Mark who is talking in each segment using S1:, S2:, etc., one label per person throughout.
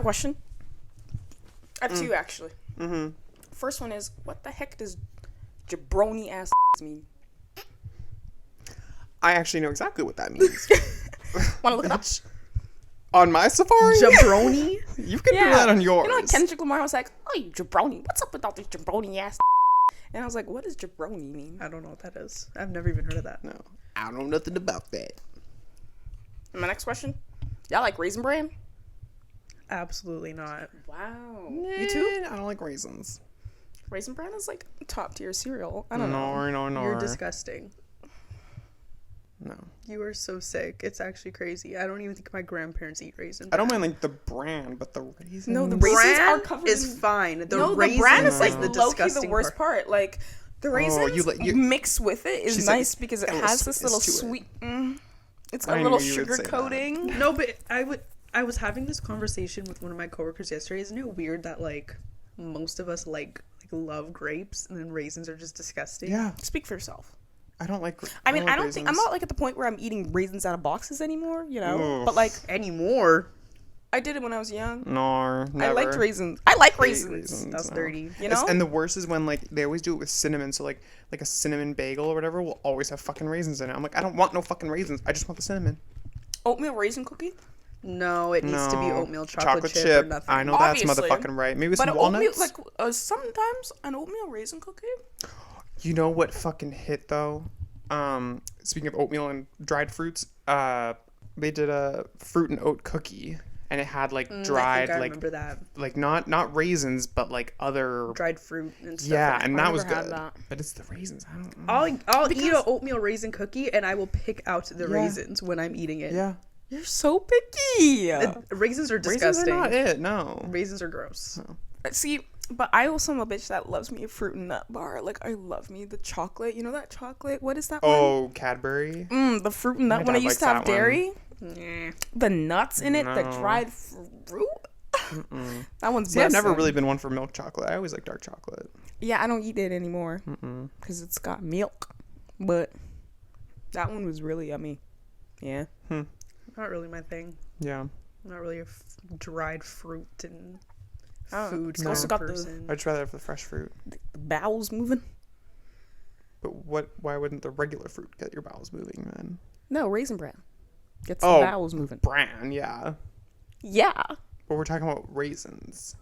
S1: have a question. I have two, actually.
S2: Mm-hmm.
S1: First one is, what the heck does jabroni ass mean?
S2: I actually know exactly what that means.
S1: Want to look it up?
S2: On my Safari?
S3: Jabroni?
S2: You can do that on yours.
S1: You know, like Kendrick Lamar was like, oh, you jabroni. What's up with all this jabroni ass? And I was like, what does jabroni mean?
S3: I don't know what that is. I've never even heard of that.
S2: No. I don't know nothing about that.
S1: And my next question. Y'all like Raisin Bran?
S3: Absolutely not.
S1: Wow.
S2: You too? I don't like raisins.
S1: Raisin Bran is like top tier cereal. I don't know.
S2: No.
S3: You're disgusting.
S2: No.
S3: You are so sick. It's actually crazy. I don't even think my grandparents eat raisin
S2: I
S3: bran.
S2: don't mind like the brand, but the raisins.
S1: No, the raisins
S3: bran
S1: are covered
S3: is
S1: in...
S3: fine. The
S1: no,
S3: raisin
S1: the bran is like
S3: the
S1: low-key the
S3: disgusting
S1: worst part. Like, the raisins
S2: you-
S1: mixed with it is
S2: She's
S1: nice
S2: like,
S1: because it
S2: got a little
S1: has this little
S2: sweetness to
S1: sweet... it's got
S2: I
S1: a little
S2: knew you would
S1: sugar
S2: say that.
S1: coating.
S3: No, but I was having this conversation with one of my coworkers yesterday. Isn't it weird that like most of us like love grapes and then raisins are just disgusting?
S2: Yeah.
S1: Speak for yourself.
S2: I don't like.
S1: I mean, I don't
S2: raisins.
S1: think... I'm not like at the point where I'm eating raisins out of boxes anymore, you know?
S2: Ugh.
S1: But like,
S3: Anymore.
S1: I did it when I was young.
S2: No, never.
S1: I liked raisins. I like
S2: hate
S1: raisins.
S3: That's
S2: no.
S3: dirty.
S1: You know?
S2: And the worst is when like they always do it with cinnamon. So like a cinnamon bagel or whatever will always have fucking raisins in it. I'm like, I don't want no fucking raisins. I just want the cinnamon.
S1: Oatmeal raisin cookie?
S3: No, it needs to be
S2: No.
S3: oatmeal chocolate chip or nothing.
S2: I know
S1: Obviously.
S2: that's motherfucking right. Maybe
S1: But
S2: some
S1: an
S2: walnuts.
S1: oatmeal, like, sometimes an oatmeal raisin cookie?
S2: You know what fucking hit though? Speaking of oatmeal and dried fruits, they did a fruit and oat cookie, and it had like dried
S3: I
S2: like
S3: remember that.
S2: like not raisins, but like other
S3: Dried fruit and stuff.
S2: yeah,
S3: like
S2: and
S1: I
S2: that was
S1: never had
S2: good.
S1: that.
S2: But it's the raisins. I don't know.
S3: I'll eat an oatmeal raisin cookie and I will pick out the raisins when I'm eating it.
S2: Yeah,
S1: You're so picky.
S3: Raisins are
S2: raisins
S3: disgusting.
S2: are not it. No.
S3: Raisins are gross.
S1: See, but I also am a bitch that loves me a fruit and nut bar. Like, I love me the chocolate. You know that chocolate? What is that one?
S2: Oh, Cadbury.
S1: The fruit and nut
S2: My
S1: when I
S2: dad
S1: used to
S2: likes
S1: have
S2: that one.
S1: dairy.
S3: Nah.
S1: The nuts in it, the
S2: No.
S1: dried fruit. That one's
S2: See, I've never
S1: bussin'.
S2: really been one for milk chocolate. I always like dark chocolate.
S1: Yeah, I don't eat it anymore because it's got milk. But that one was really yummy. Yeah.
S3: Not really my thing.
S2: Yeah.
S3: I'm not really a dried fruit and
S1: Oh,
S3: food
S1: it's
S3: kind
S1: also
S3: of
S1: got the-
S3: person.
S2: I'd rather have the fresh fruit.
S1: The bowels moving.
S2: But why wouldn't the regular fruit get your bowels moving then?
S1: No, Raisin Bran gets
S2: Oh.
S1: the bowels moving.
S2: Bran, yeah.
S1: Yeah,
S2: But we're talking about raisins.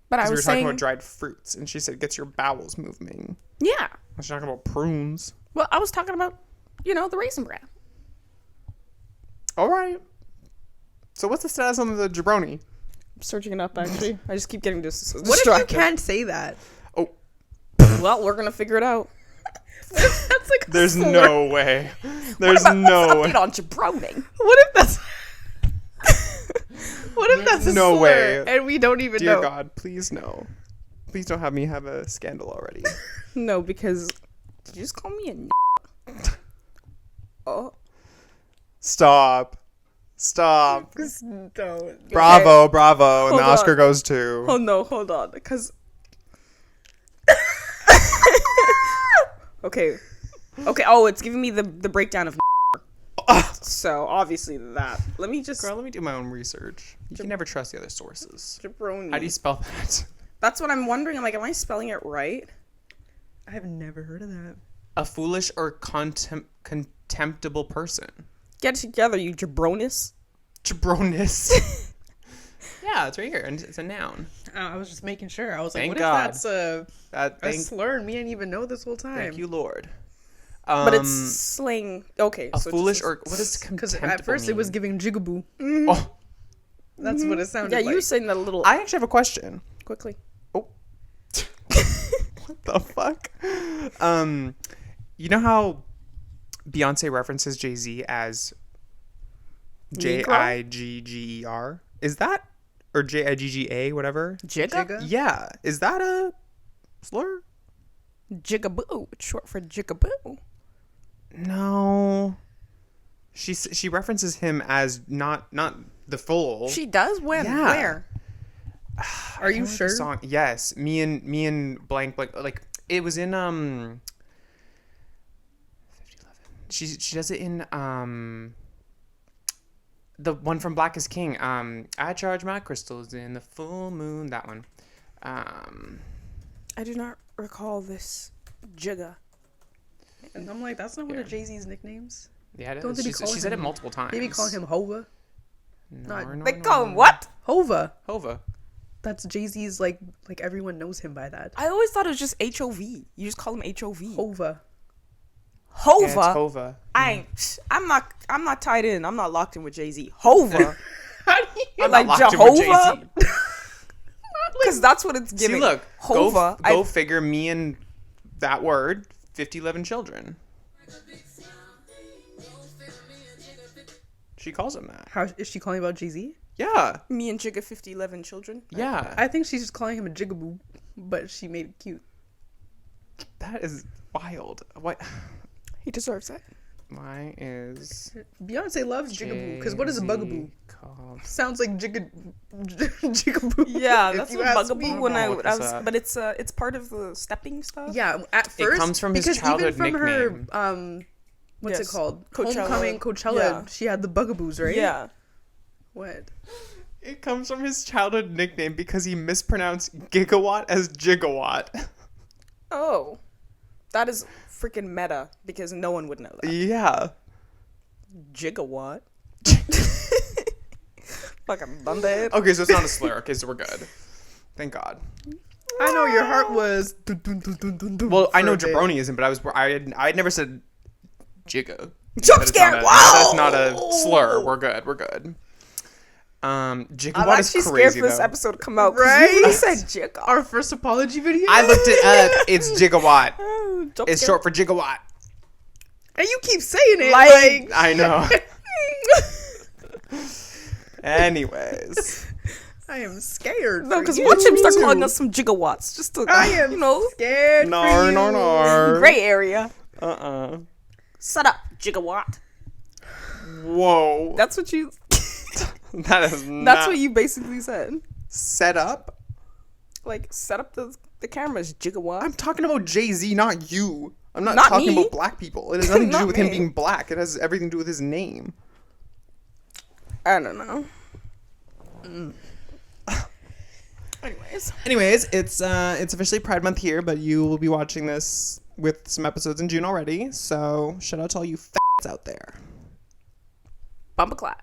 S1: but I
S2: Because we were
S1: was
S2: talking
S1: saying,
S2: about dried fruits, and she said gets your bowels moving.
S1: yeah.
S2: I was talking about prunes.
S1: Well, I was talking about, the Raisin Bran.
S2: All right. So what's the status on the jabroni?
S1: I'm searching it up, actually. I just keep getting distracted.
S3: What if you can't say that?
S2: Oh,
S1: Well, we're gonna figure it out.
S3: That's like
S2: there's no way. There's
S1: Let's
S2: no way.
S1: update on jabroni.
S3: What if that's What if that's a
S2: No
S3: slur
S2: way.
S3: and we don't even
S2: Dear
S3: know?
S2: God, please no. Please don't have me have a scandal already.
S1: No, because did you just call me a Oh,
S2: Stop. Stop.
S3: Don't.
S2: Bravo, bravo. And
S1: Hold
S2: the Oscar
S1: on.
S2: goes to...
S1: oh no, hold on, because okay. Oh, it's giving me the breakdown of. So obviously that. Let me just.
S2: Girl, let me do my own research. You can never trust the other sources.
S1: Jabroni.
S2: How do you spell that?
S1: That's what I'm wondering. I'm like, am I spelling it right?
S3: I've never heard of that.
S2: A foolish or contemptible person.
S1: Get it together, you jabronis.
S2: Jabronis. Yeah, it's right here. And it's a noun.
S3: I was just making sure. I was like,
S2: Thank
S3: what
S2: God.
S3: if that's a
S2: Thank
S3: slur and we didn't even know this whole time?
S2: you, Lord.
S1: But it's slang. Okay.
S2: a
S1: so
S2: foolish
S1: just,
S2: or what is
S3: Because
S2: contemptible
S3: at first it was
S2: mean?
S3: giving jigaboo.
S2: Oh,
S3: That's what it sounded
S1: Yeah,
S3: like.
S1: you were saying that a little
S2: I actually have a question.
S1: quickly.
S2: Oh. What the fuck? You know how Beyonce references Jay-Z as Jigger? Is that or Jigga, whatever?
S1: Jigga?
S2: Yeah. Is that a slur?
S1: Jigaboo. It's short for jigaboo.
S2: No. She references him as not the full.
S1: She does? When?
S2: Yeah.
S1: Where?
S3: Are you
S2: I like
S3: sure?
S2: the song. Yes. Me and blank like it was in 5011. She does it in the one from Black is King. I charge my crystals in the full moon. That one.
S1: I do not recall this Jigga.
S3: And I'm like, that's not one of Jay-Z's nicknames.
S2: Yeah, it
S3: Don't
S2: is.
S3: they be
S2: She
S3: calling
S2: said it
S3: him-
S2: multiple times.
S3: Maybe call him Hova.
S2: No,
S1: They call him what?
S3: Hova.
S2: Hova.
S3: That's Jay-Z's like everyone knows him by that.
S1: I always thought it was just HOV. You just call him HOV.
S3: Hova.
S1: Hova.
S2: Yeah, it's Hova.
S1: I'm not tied in. I'm not locked in with Jay-Z. Hova.
S3: How do you
S2: I'm
S1: like
S2: not locked in with
S1: Jehovah?
S2: Jay-Z.
S1: Because that's what it's giving.
S2: See, look.
S1: Hova.
S2: Go figure. Me and that word. 50-11 children. She calls him that.
S3: How is she calling about Jay-Z?
S2: Yeah.
S1: Me and Jigga 5011 children.
S2: Yeah.
S3: I think she's just calling him a jigaboo, but she made it cute.
S2: That is wild. What?
S1: He deserves it.
S2: Why is
S3: Beyonce loves jigaboo because what is a bugaboo?
S2: called?
S3: Sounds like jigaboo.
S1: Yeah,
S3: if
S1: that's
S3: you
S1: what
S3: ask
S1: bugaboo
S3: me.
S1: when I
S2: Look
S1: was,
S2: this up.
S1: but it's part of the stepping stuff.
S3: Yeah, at first
S2: comes from his
S3: because
S2: childhood
S3: even from
S2: nickname.
S3: her what's
S1: Yes.
S3: it called?
S1: Coachella.
S3: Homecoming, Coachella.
S1: Yeah.
S3: She had the bugaboos, right?
S1: Yeah.
S3: What?
S2: It comes from his childhood nickname because he mispronounced gigawatt as gigawatt.
S1: Oh, that is freaking meta because no one would know that.
S2: Yeah.
S1: Gigawatt. Fucking Monday.
S2: Okay, so it's not a slur. Okay, so we're good. Thank God.
S3: I know your heart was. Dun, dun, dun, dun, dun, dun
S2: Well, I
S3: for
S2: know
S3: a bit.
S2: jabroni isn't, but I had never said jigga.
S1: Jump
S2: That is
S1: scare!
S2: not a-
S1: Wow!
S2: That's not a slur. We're good. We're good.
S1: I'm
S2: Gigawatt is
S1: actually scared
S2: crazy
S1: for this
S2: though.
S1: episode to come out. 'cause
S3: Right?
S1: You said Jigga.
S3: Our first apology video.
S2: I looked it up. It's gigawatt.
S1: Oh, jump
S2: It's
S1: scare.
S2: short for gigawatt.
S3: and you keep saying it
S1: Like-
S2: I know. Anyways.
S3: I am scared.
S1: No,
S3: for
S1: because
S3: you.
S1: watch him start calling us some gigawatts. Just to,
S3: I am
S1: you know,
S3: scared.
S2: No,
S3: for you.
S2: no, no.
S1: gray area.
S2: Shut
S1: up, gigawatt.
S2: Whoa.
S1: That's what you.
S2: That is not
S1: That's what you basically said.
S2: set up.
S1: Like, set up the cameras, gigawatt.
S2: I'm talking about Jay-Z, not you. I'm not
S1: Not
S2: talking
S1: me.
S2: about black people. It has nothing to do
S1: Not
S2: with him
S1: me.
S2: being black. It has everything to do with his name.
S1: I don't know.
S2: Anyways, it's officially Pride Month here, but you will be watching this with some episodes in June already. So shout out to all you f***s out there.
S1: Bumper clap.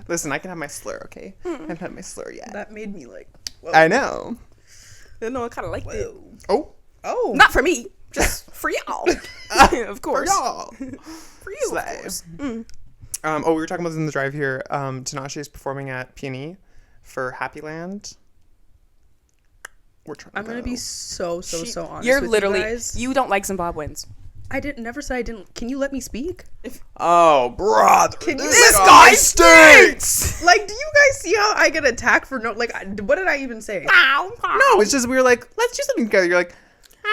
S2: Listen, I can have my slur, okay? I haven't had my slur yet.
S3: That made me like. Whoa.
S2: I know.
S1: No, I kind of liked it.
S2: Oh,
S3: Oh.
S1: Not for me, just for y'all. Of
S2: for
S1: course.
S2: y'all.
S1: For you,
S2: Slay.
S1: of course.
S2: We were talking about this in the drive here. Tinashe is performing at Peony for Happy Land. We're trying to
S3: I'm gonna
S2: go.
S3: be so honest.
S1: You're
S3: with
S1: literally,
S3: You, guys.
S1: you don't like Zimbabweans.
S3: I didn't never say I didn't. Can you let me speak?
S2: Oh, brother.
S3: Can you
S2: This
S3: let-
S2: guy stinks!
S3: Like, do you guys see how I get attacked for no? Like, what did I even say?
S2: No, it's just we were like, let's do something together. You're like,
S3: But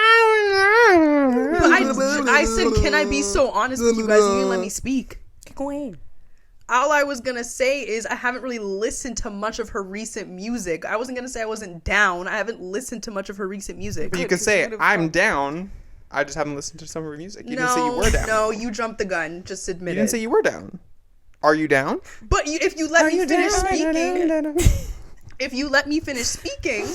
S3: I said, can I be so honest with you guys? You didn't let me speak.
S1: Go in.
S3: All I was gonna say is I haven't really listened to much of her recent music. I wasn't gonna say I wasn't down. I haven't listened to much of her recent music.
S2: But you could say, I'm down. I just haven't listened to some of her music. You didn't say you
S3: No,
S2: were down.
S3: no, you jumped the gun. Just admit
S2: You didn't
S3: it.
S2: say you were down. Are you down?
S3: But if you let me finish speaking, if you let me finish speaking,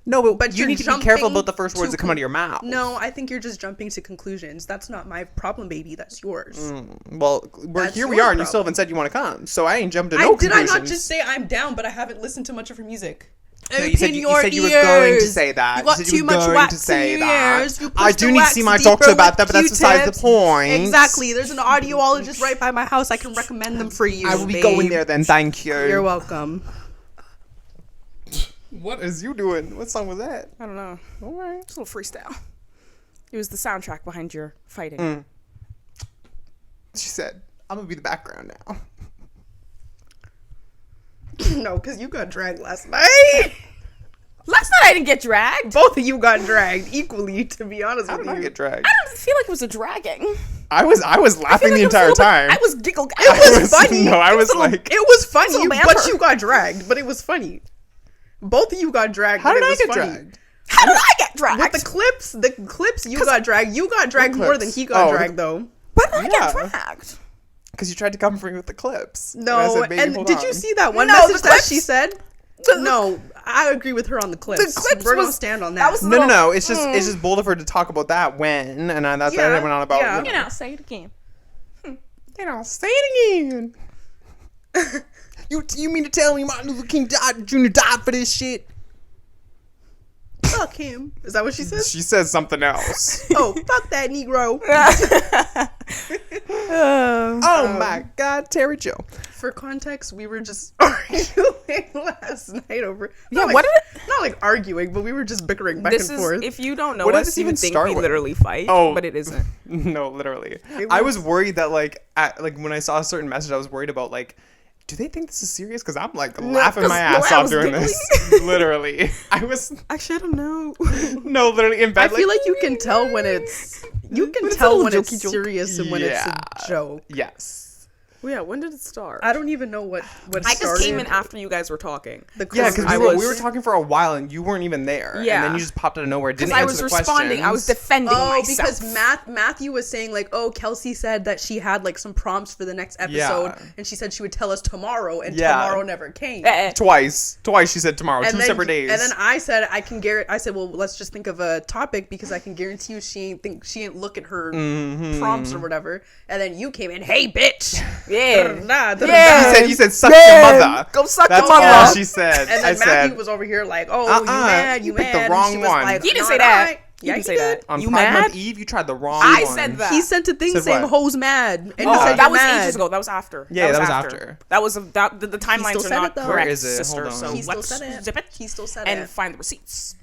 S2: No, but you
S3: you're
S2: need to be careful
S3: jumping
S2: about the first words
S3: to
S2: that come out of your mouth.
S3: no, I think you're just jumping to conclusions. That's not my problem, baby. That's yours.
S2: Well,
S3: That's
S2: here we
S3: your
S2: are, and you still
S3: problem.
S2: haven't said you want to come. So I ain't jumped to no
S3: Did
S2: conclusions.
S3: I not just say I'm down, but I haven't listened to much of her music?
S2: No, you said you were going to say that.
S3: You got
S2: said
S3: too
S2: you were
S3: much
S2: going
S3: wax
S2: to say
S3: in your
S2: that.
S3: ears. You
S2: I
S3: pushed
S2: do
S3: the
S2: need to
S3: wax
S2: see my
S3: deeper
S2: doctor about
S3: with
S2: that, but that's besides the
S3: Q-tips.
S2: point.
S3: Exactly. There's an audiologist right by my house. I can recommend them for you.
S2: I will be
S3: babe.
S2: going there then. Thank you.
S3: You're welcome.
S2: What is you doing? What song was that?
S1: I don't know.
S2: All right.
S1: It's a little freestyle. It was the soundtrack behind your fighting.
S2: She said, I'm going to be the background now.
S3: No, because you got dragged last night.
S1: Last night I didn't get dragged.
S3: Both of you got dragged equally, to be honest
S2: How
S3: with
S2: did I
S3: you.
S2: get dragged?
S1: I don't feel like it was a dragging.
S2: I was laughing the entire time.
S1: I was giggle.
S3: It was funny.
S2: No, I was
S3: It
S2: like...
S3: it was funny,
S1: little
S3: but
S1: banter.
S3: you got dragged. But it was funny. Both of you got dragged.
S2: How
S3: but
S2: did
S3: it
S2: I
S3: was
S2: get
S3: funny.
S2: dragged?
S1: How did I get dragged?
S3: With the clips you got dragged. You got dragged more than he got
S2: Oh,
S3: dragged, though.
S1: Why did I get
S2: Yeah.
S1: dragged?
S2: Because you tried to come for me with the clips.
S3: No,
S2: I said, "Baby,
S3: and
S2: hold
S3: did you
S2: on."
S3: see that one
S1: No,
S3: message
S1: the
S3: that
S1: clips-
S3: she said? No, I agree with her on the clips.
S1: The clips
S3: We're gonna
S1: was-
S3: stand on
S1: that
S3: that.
S1: was-
S2: No. It's just bold of her to talk about that when, and that's what I
S3: Yeah,
S2: went on about.
S3: yeah.
S1: You know, say it again.
S2: Say it again. You mean to tell me Martin Luther King Jr. died for this shit?
S3: Fuck him. Is that what she said?
S2: She says something else.
S3: Oh, fuck that Negro.
S2: Oh my God, Terry Joe.
S3: For context, we were just arguing last night over.
S1: Yeah,
S3: not like,
S1: what did
S3: Not like arguing, but we were just bickering back
S1: This
S3: and
S1: is,
S3: forth.
S1: if you don't know
S2: What did
S1: us,
S2: this
S1: you
S2: even
S1: would think
S2: start
S1: we
S2: with?
S1: literally fight,
S2: Oh.
S1: but it isn't.
S2: No, literally. I was worried that like when I saw a certain message, I was worried about like, do they think this is serious? Because I'm like laughing my
S1: 'cause
S2: ass
S1: I
S2: off
S1: was
S2: during
S1: giggling.
S2: this. Literally, I was
S1: Actually, I don't know.
S2: no, literally in
S3: I
S2: bed.
S3: feel like you can tell when it's
S1: it's a
S3: tell
S1: little
S3: when it's
S1: jokey joke.
S3: serious and when it's
S2: Yeah.
S3: a joke.
S2: yes.
S1: Well, yeah, when did it start?
S3: I don't even know what
S1: I
S3: started.
S1: just came in after you guys were talking.
S3: The
S2: Yeah,
S3: clips.
S2: because
S1: I
S2: we
S1: was-
S2: were talking for a while and you weren't even there. And
S1: Yeah.
S2: then you just popped out of nowhere. Didn't
S1: Because I
S2: answer
S1: was
S2: the
S1: responding. I was
S2: questions.
S1: defending
S3: Oh,
S1: myself.
S3: because Matthew was saying like, oh, Kelsey said that she had like some prompts for the next episode,
S2: Yeah.
S3: and she said she would tell us tomorrow, and
S2: Yeah.
S3: tomorrow never came.
S2: Twice she said tomorrow.
S3: And
S2: Two
S3: then,
S2: separate days.
S3: And then I said I said, well, let's just think of a topic because I can guarantee you she ain't look at her prompts or whatever. And then you came in, hey bitch,
S1: Yeah.
S3: Da-da-da-da-da.
S2: you said suck your mother.
S1: Go suck
S2: That's
S1: your mother.
S2: all she said.
S3: And
S2: I
S3: then Matthew
S2: said
S3: was over here like, oh, you mad, you
S2: picked
S3: mad.
S2: the
S3: And
S2: wrong
S3: she was
S2: one.
S3: like,
S1: He didn't
S3: "No,
S1: say
S3: no,
S1: that.
S3: I-"
S1: He
S3: Yeah,
S1: didn't
S3: he
S1: say
S3: did.
S1: that.
S2: on
S1: You
S2: Pride
S1: mad?
S2: Month Eve, you tried the wrong
S1: I
S2: one.
S1: said that.
S3: He sent a thing
S2: Said
S3: saying
S2: what?
S3: hoes mad, and
S1: Oh,
S3: you said
S1: that
S3: you're
S1: was
S3: mad.
S1: ages ago. That was after.
S2: Yeah, that was after.
S1: That was the timelines
S3: still
S1: are
S3: said
S1: not
S3: it, though.
S1: correct,
S2: Where is it?
S1: sister.
S2: Hold on.
S1: So
S3: He still
S1: let's
S3: said it.
S1: zip it
S3: He still said
S1: and
S3: it.
S1: find the receipts.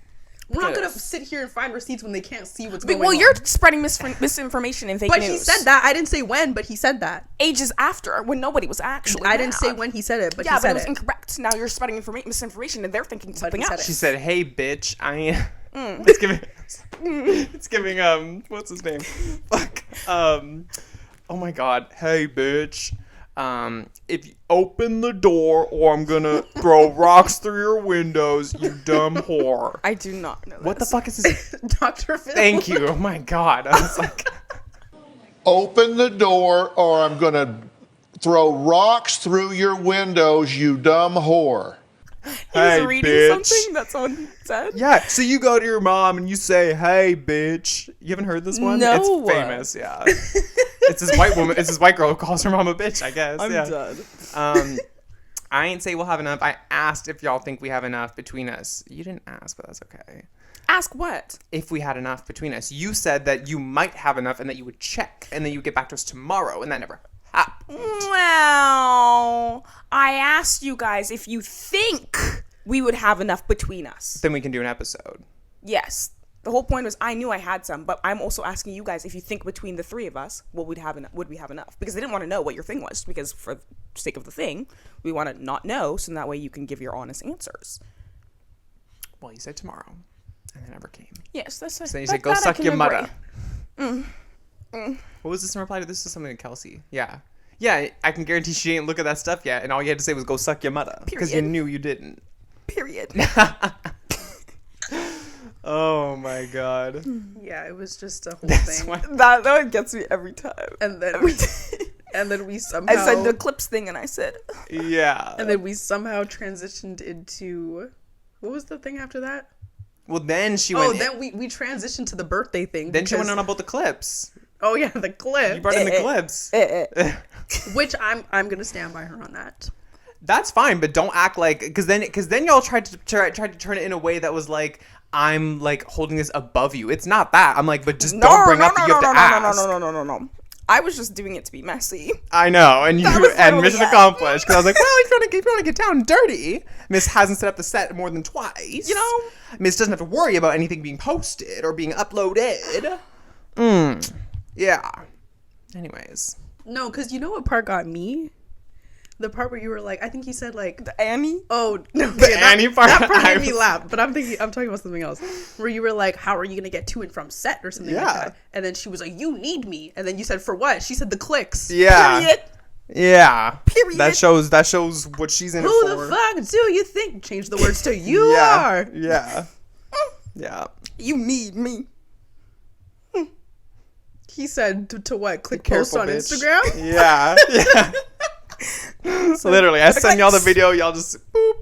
S3: We're not gonna
S1: Because-
S3: sit here and find receipts when they can't see what's
S1: But,
S3: going
S1: well,
S3: on.
S1: you're spreading misinformation and fake
S3: But
S1: news.
S3: he said that. I didn't say when, but he said that.
S1: Ages after, when nobody was actually.
S3: I didn't say
S1: mad.
S3: when he said it, but
S1: Yeah,
S3: he
S1: but
S3: said
S1: it was
S3: it.
S1: incorrect. Now you're spreading misinformation, and they're thinking something
S3: he said
S1: else.
S2: She said, "Hey, bitch, It's giving. It's giving. What's his name? Fuck. Oh my God. Hey, bitch. If you open the door, or I'm gonna throw rocks through your windows, you dumb whore.
S1: I do not know.
S2: What the fuck is this?
S3: Dr. Phil.
S2: Thank you. Oh my God. I was like,
S4: Open the door or I'm going to throw rocks through your windows, you dumb whore.
S2: hey,
S1: He's reading
S2: bitch.
S1: something that someone said.
S2: Yeah, so you go to your mom and you say, "Hey, bitch." You haven't heard this one?
S1: No.
S2: It's famous. Yeah. It's this white woman. It's this white girl who calls her mom a bitch. I guess.
S1: I'm
S2: yeah.
S1: done.
S2: I ain't say we'll have enough. I asked if y'all think we have enough between us. You didn't ask, but that's okay.
S1: Ask what?
S2: If we had enough between us, you said that you might have enough and that you would check and then you would get back to us tomorrow, and that never happened.
S1: Well, I asked you guys if you think we would have enough between us.
S2: Then we can do an episode.
S1: Yes. The whole point was I knew I had some, but I'm also asking you guys if you think between the three of us, would we have enough? Because they didn't want to know what your thing was, because for the sake of the thing, we want to not know, so that way you can give your honest answers.
S2: Well, you said tomorrow, and it never came.
S1: Yes, that's it.
S2: So then you said, "Go suck your mother." What was this in reply to? This is something to Kelsey. Yeah. Yeah, I can guarantee she didn't look at that stuff yet, and all you had to say was "go suck your mother" because you
S1: Period.
S2: knew you didn't.
S1: Period.
S2: Oh my God.
S3: Yeah, it was just a whole
S2: That's
S3: thing.
S2: why.
S1: that one gets me every time.
S3: And then we somehow
S1: I said the clips thing, and I said,
S2: Yeah.
S3: and then we somehow transitioned into what was the thing after that?
S2: Well, then she
S3: Oh,
S2: went.
S3: then we transitioned to the birthday thing.
S2: Then she went
S3: because-
S2: on about the clips.
S3: Oh yeah, the clip.
S2: You brought in the clips.
S3: Which I'm gonna stand by her on that.
S2: That's fine, but don't act like because then y'all tried to turn it in a way that was like I'm like holding this above you. It's not that. I'm like, but just don't bring up that you have to ask.
S1: No. I was just doing it to be messy.
S2: I know, and you
S1: was
S2: and
S1: literally
S2: mission
S1: it.
S2: accomplished. Because I was like, well, if you want to get down and dirty, Miss hasn't set up the set more than twice.
S1: You know?
S2: Miss doesn't have to worry about anything being posted or being uploaded. Yeah. Anyways,
S3: No, because you know what part got me? The part where you were like, I think you said like,
S1: The Annie?
S3: oh no,
S2: the Annie part.
S3: that part
S2: I
S3: made me
S2: was-
S3: laugh. But I'm talking about something else. Where you were like, how are you gonna get to and from set or something like
S2: Yeah.
S3: that? And then she was like, you need me. And then you said, for what? She said the clicks.
S2: Yeah.
S1: Period.
S2: Yeah.
S1: Period.
S2: That shows what she's in
S3: Who
S2: it for.
S3: the fuck do you think? Change the words to you
S2: Yeah.
S3: are.
S2: Yeah. Yeah.
S1: You need me.
S3: He said to what? Click post
S2: Careful,
S3: on
S2: bitch.
S3: Instagram?
S2: Yeah. So literally, I send y'all the video, y'all just boop.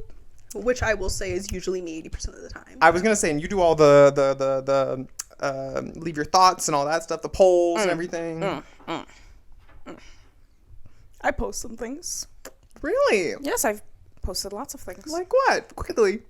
S3: Which I will say is usually me 80% of the time.
S2: I was gonna say, and you do all the leave your thoughts and all that stuff, the polls and everything.
S1: I post some things.
S2: Really?
S1: Yes, I've posted lots of things.
S2: Like what? Quickly.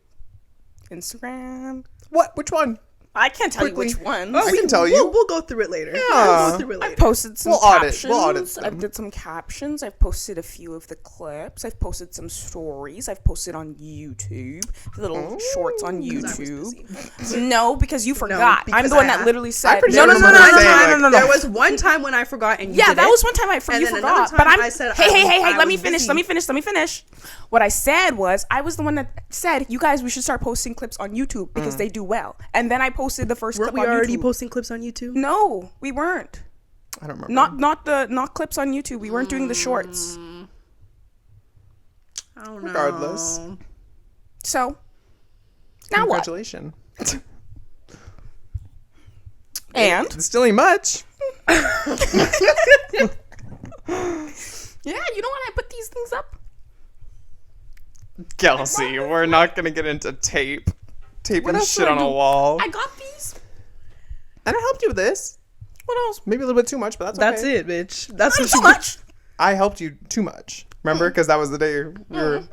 S1: Instagram.
S2: What? Which one?
S1: I can't tell
S2: Quickly.
S1: you which ones.
S2: I can tell you.
S3: We'll go through it later.
S2: Yeah.
S3: We'll go through it
S1: I
S3: later.
S1: posted some
S2: We'll audit
S1: captions.
S2: them.
S1: I've did some captions. I've posted a few of the clips. I've posted some stories. I've posted on YouTube, the little shorts on YouTube. No, because you forgot. I'm
S3: because
S1: the one
S3: I-
S1: that literally said.
S2: pretty
S1: No,
S2: sure
S1: no,
S2: I
S1: no, no,
S2: remember
S1: no,
S2: saying,
S1: no,
S2: like,
S1: no, no,
S3: There
S1: no.
S3: was one time when I forgot and you
S1: Yeah,
S3: did
S1: that
S3: it.
S1: was one time I
S3: And
S1: you
S3: then
S1: forgot.
S3: another
S1: But
S3: time
S1: I'm.
S3: I said
S1: Hey,
S3: I
S1: hey,
S3: was-
S1: hey,
S3: I
S1: hey! Let me
S3: was
S1: finish.
S3: busy.
S1: Let me finish. What I said was I was the one that said you guys we should start posting clips on YouTube because they do well. And then I posted the first
S3: Weren't
S1: clip
S3: we
S1: on
S3: already
S1: YouTube.
S3: posting clips on YouTube?
S1: No, we weren't.
S2: I don't remember.
S1: Not clips on YouTube. We weren't doing the shorts.
S3: I don't know.
S2: Regardless.
S1: So now what?
S2: Congratulations.
S1: And
S2: It still ain't much.
S1: yeah, you know what? I put these things up.
S2: Kelsey, we're not gonna get into taping
S1: else
S2: shit
S1: did I
S2: on a
S1: do?
S2: wall.
S1: I got these.
S2: And I helped you with this.
S1: What else?
S2: Maybe a little bit too much, but
S3: That's
S2: okay.
S3: it, bitch. That's
S1: Not
S3: what
S1: too
S3: you
S1: much.
S2: I helped you too much. Remember? Because that was the day we were.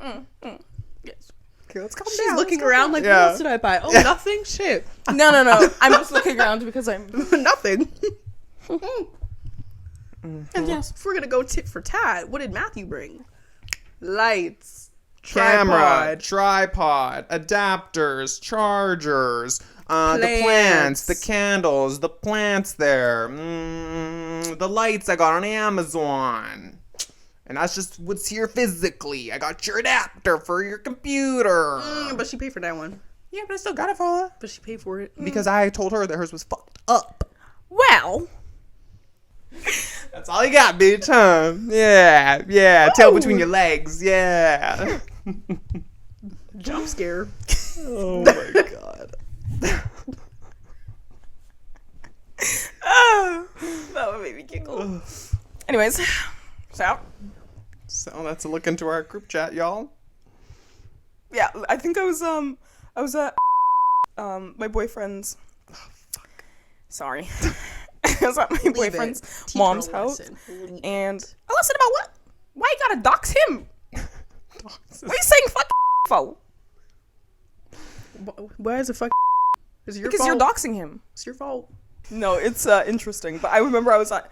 S1: Yes.
S2: Okay, let's calm
S3: She's
S2: down.
S3: looking
S2: let's calm
S3: around
S2: down.
S3: like,
S2: Yeah.
S3: what else did I buy? Oh, nothing? Shit.
S1: No. I'm just looking around because I'm.
S3: Nothing.
S1: And yes.
S3: If we're going to go tit for tat, what did Matthew bring? Lights.
S2: Camera,
S3: Tripod.
S2: tripod, adapters, chargers, the
S3: Plants.
S2: plants, the candles, the plants there, the lights I got on Amazon. And that's just what's here physically. I got your adapter for your computer.
S3: But she paid for that one.
S2: Yeah, but I still got it for her.
S3: But she paid for it.
S2: Because I told her that hers was fucked up.
S1: Well,
S2: That's all you got, bitch, huh? Yeah. Tail between your legs, yeah.
S3: Jump scare.
S2: Oh my god.
S1: that would make me giggle. Anyways, so
S2: So that's a look into our group chat, y'all.
S1: yeah, I think I was at my boyfriend's. Oh, fuck. Sorry. I was at my boyfriend's mom's house, and a lesson about what? Why you gotta dox him? What are you saying fuck for?
S3: Why is it fuck? Is it your
S1: Because
S3: fault?
S1: you're doxing him.
S3: It's your fault.
S1: No, it's interesting. But I remember I was at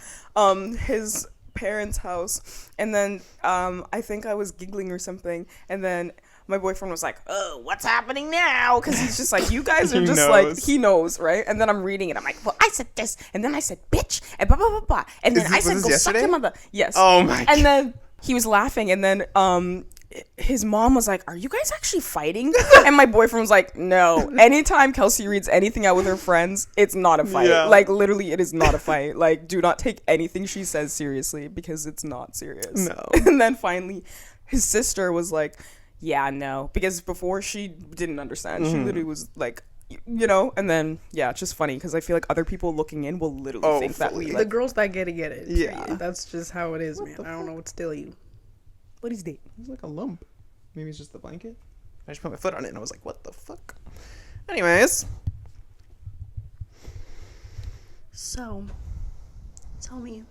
S1: his parents' house, and then I think I was giggling or something, and then my boyfriend was like, "Oh, what's happening now?" Because he's just like, "You guys are
S2: He
S1: just like
S2: knows.
S1: he knows, right?" And then I'm reading it. I'm like, "Well, I said this, and then I said bitch, and blah blah blah blah, and then
S2: Is
S1: I
S2: this-
S1: said
S2: was
S1: go
S2: this
S1: suck
S2: yesterday?
S1: your mother." Yes.
S2: Oh my
S1: And then he was laughing, and then his mom was like, "Are you guys actually fighting?" And my boyfriend was like, "No." Anytime Kelsey reads anything out with her friends, it's not a fight.
S2: Yeah.
S1: Like literally, it is not a fight. Like, do not take anything she says seriously because it's not serious.
S2: No.
S1: And then finally, his sister was like, "Yeah, no," because before she didn't understand. She literally was like, you know. And then yeah, it's just funny because I feel like other people looking in will literally think that we
S2: fully.
S3: The
S1: like,
S3: girls that get it.
S2: Yeah.
S3: That's just how it is, man. I don't know what to tell you.
S1: what is that?
S2: It's like a lump. Maybe it's just the blanket. I just put my foot on it and I was like, what the fuck? Anyways.
S3: So, tell me,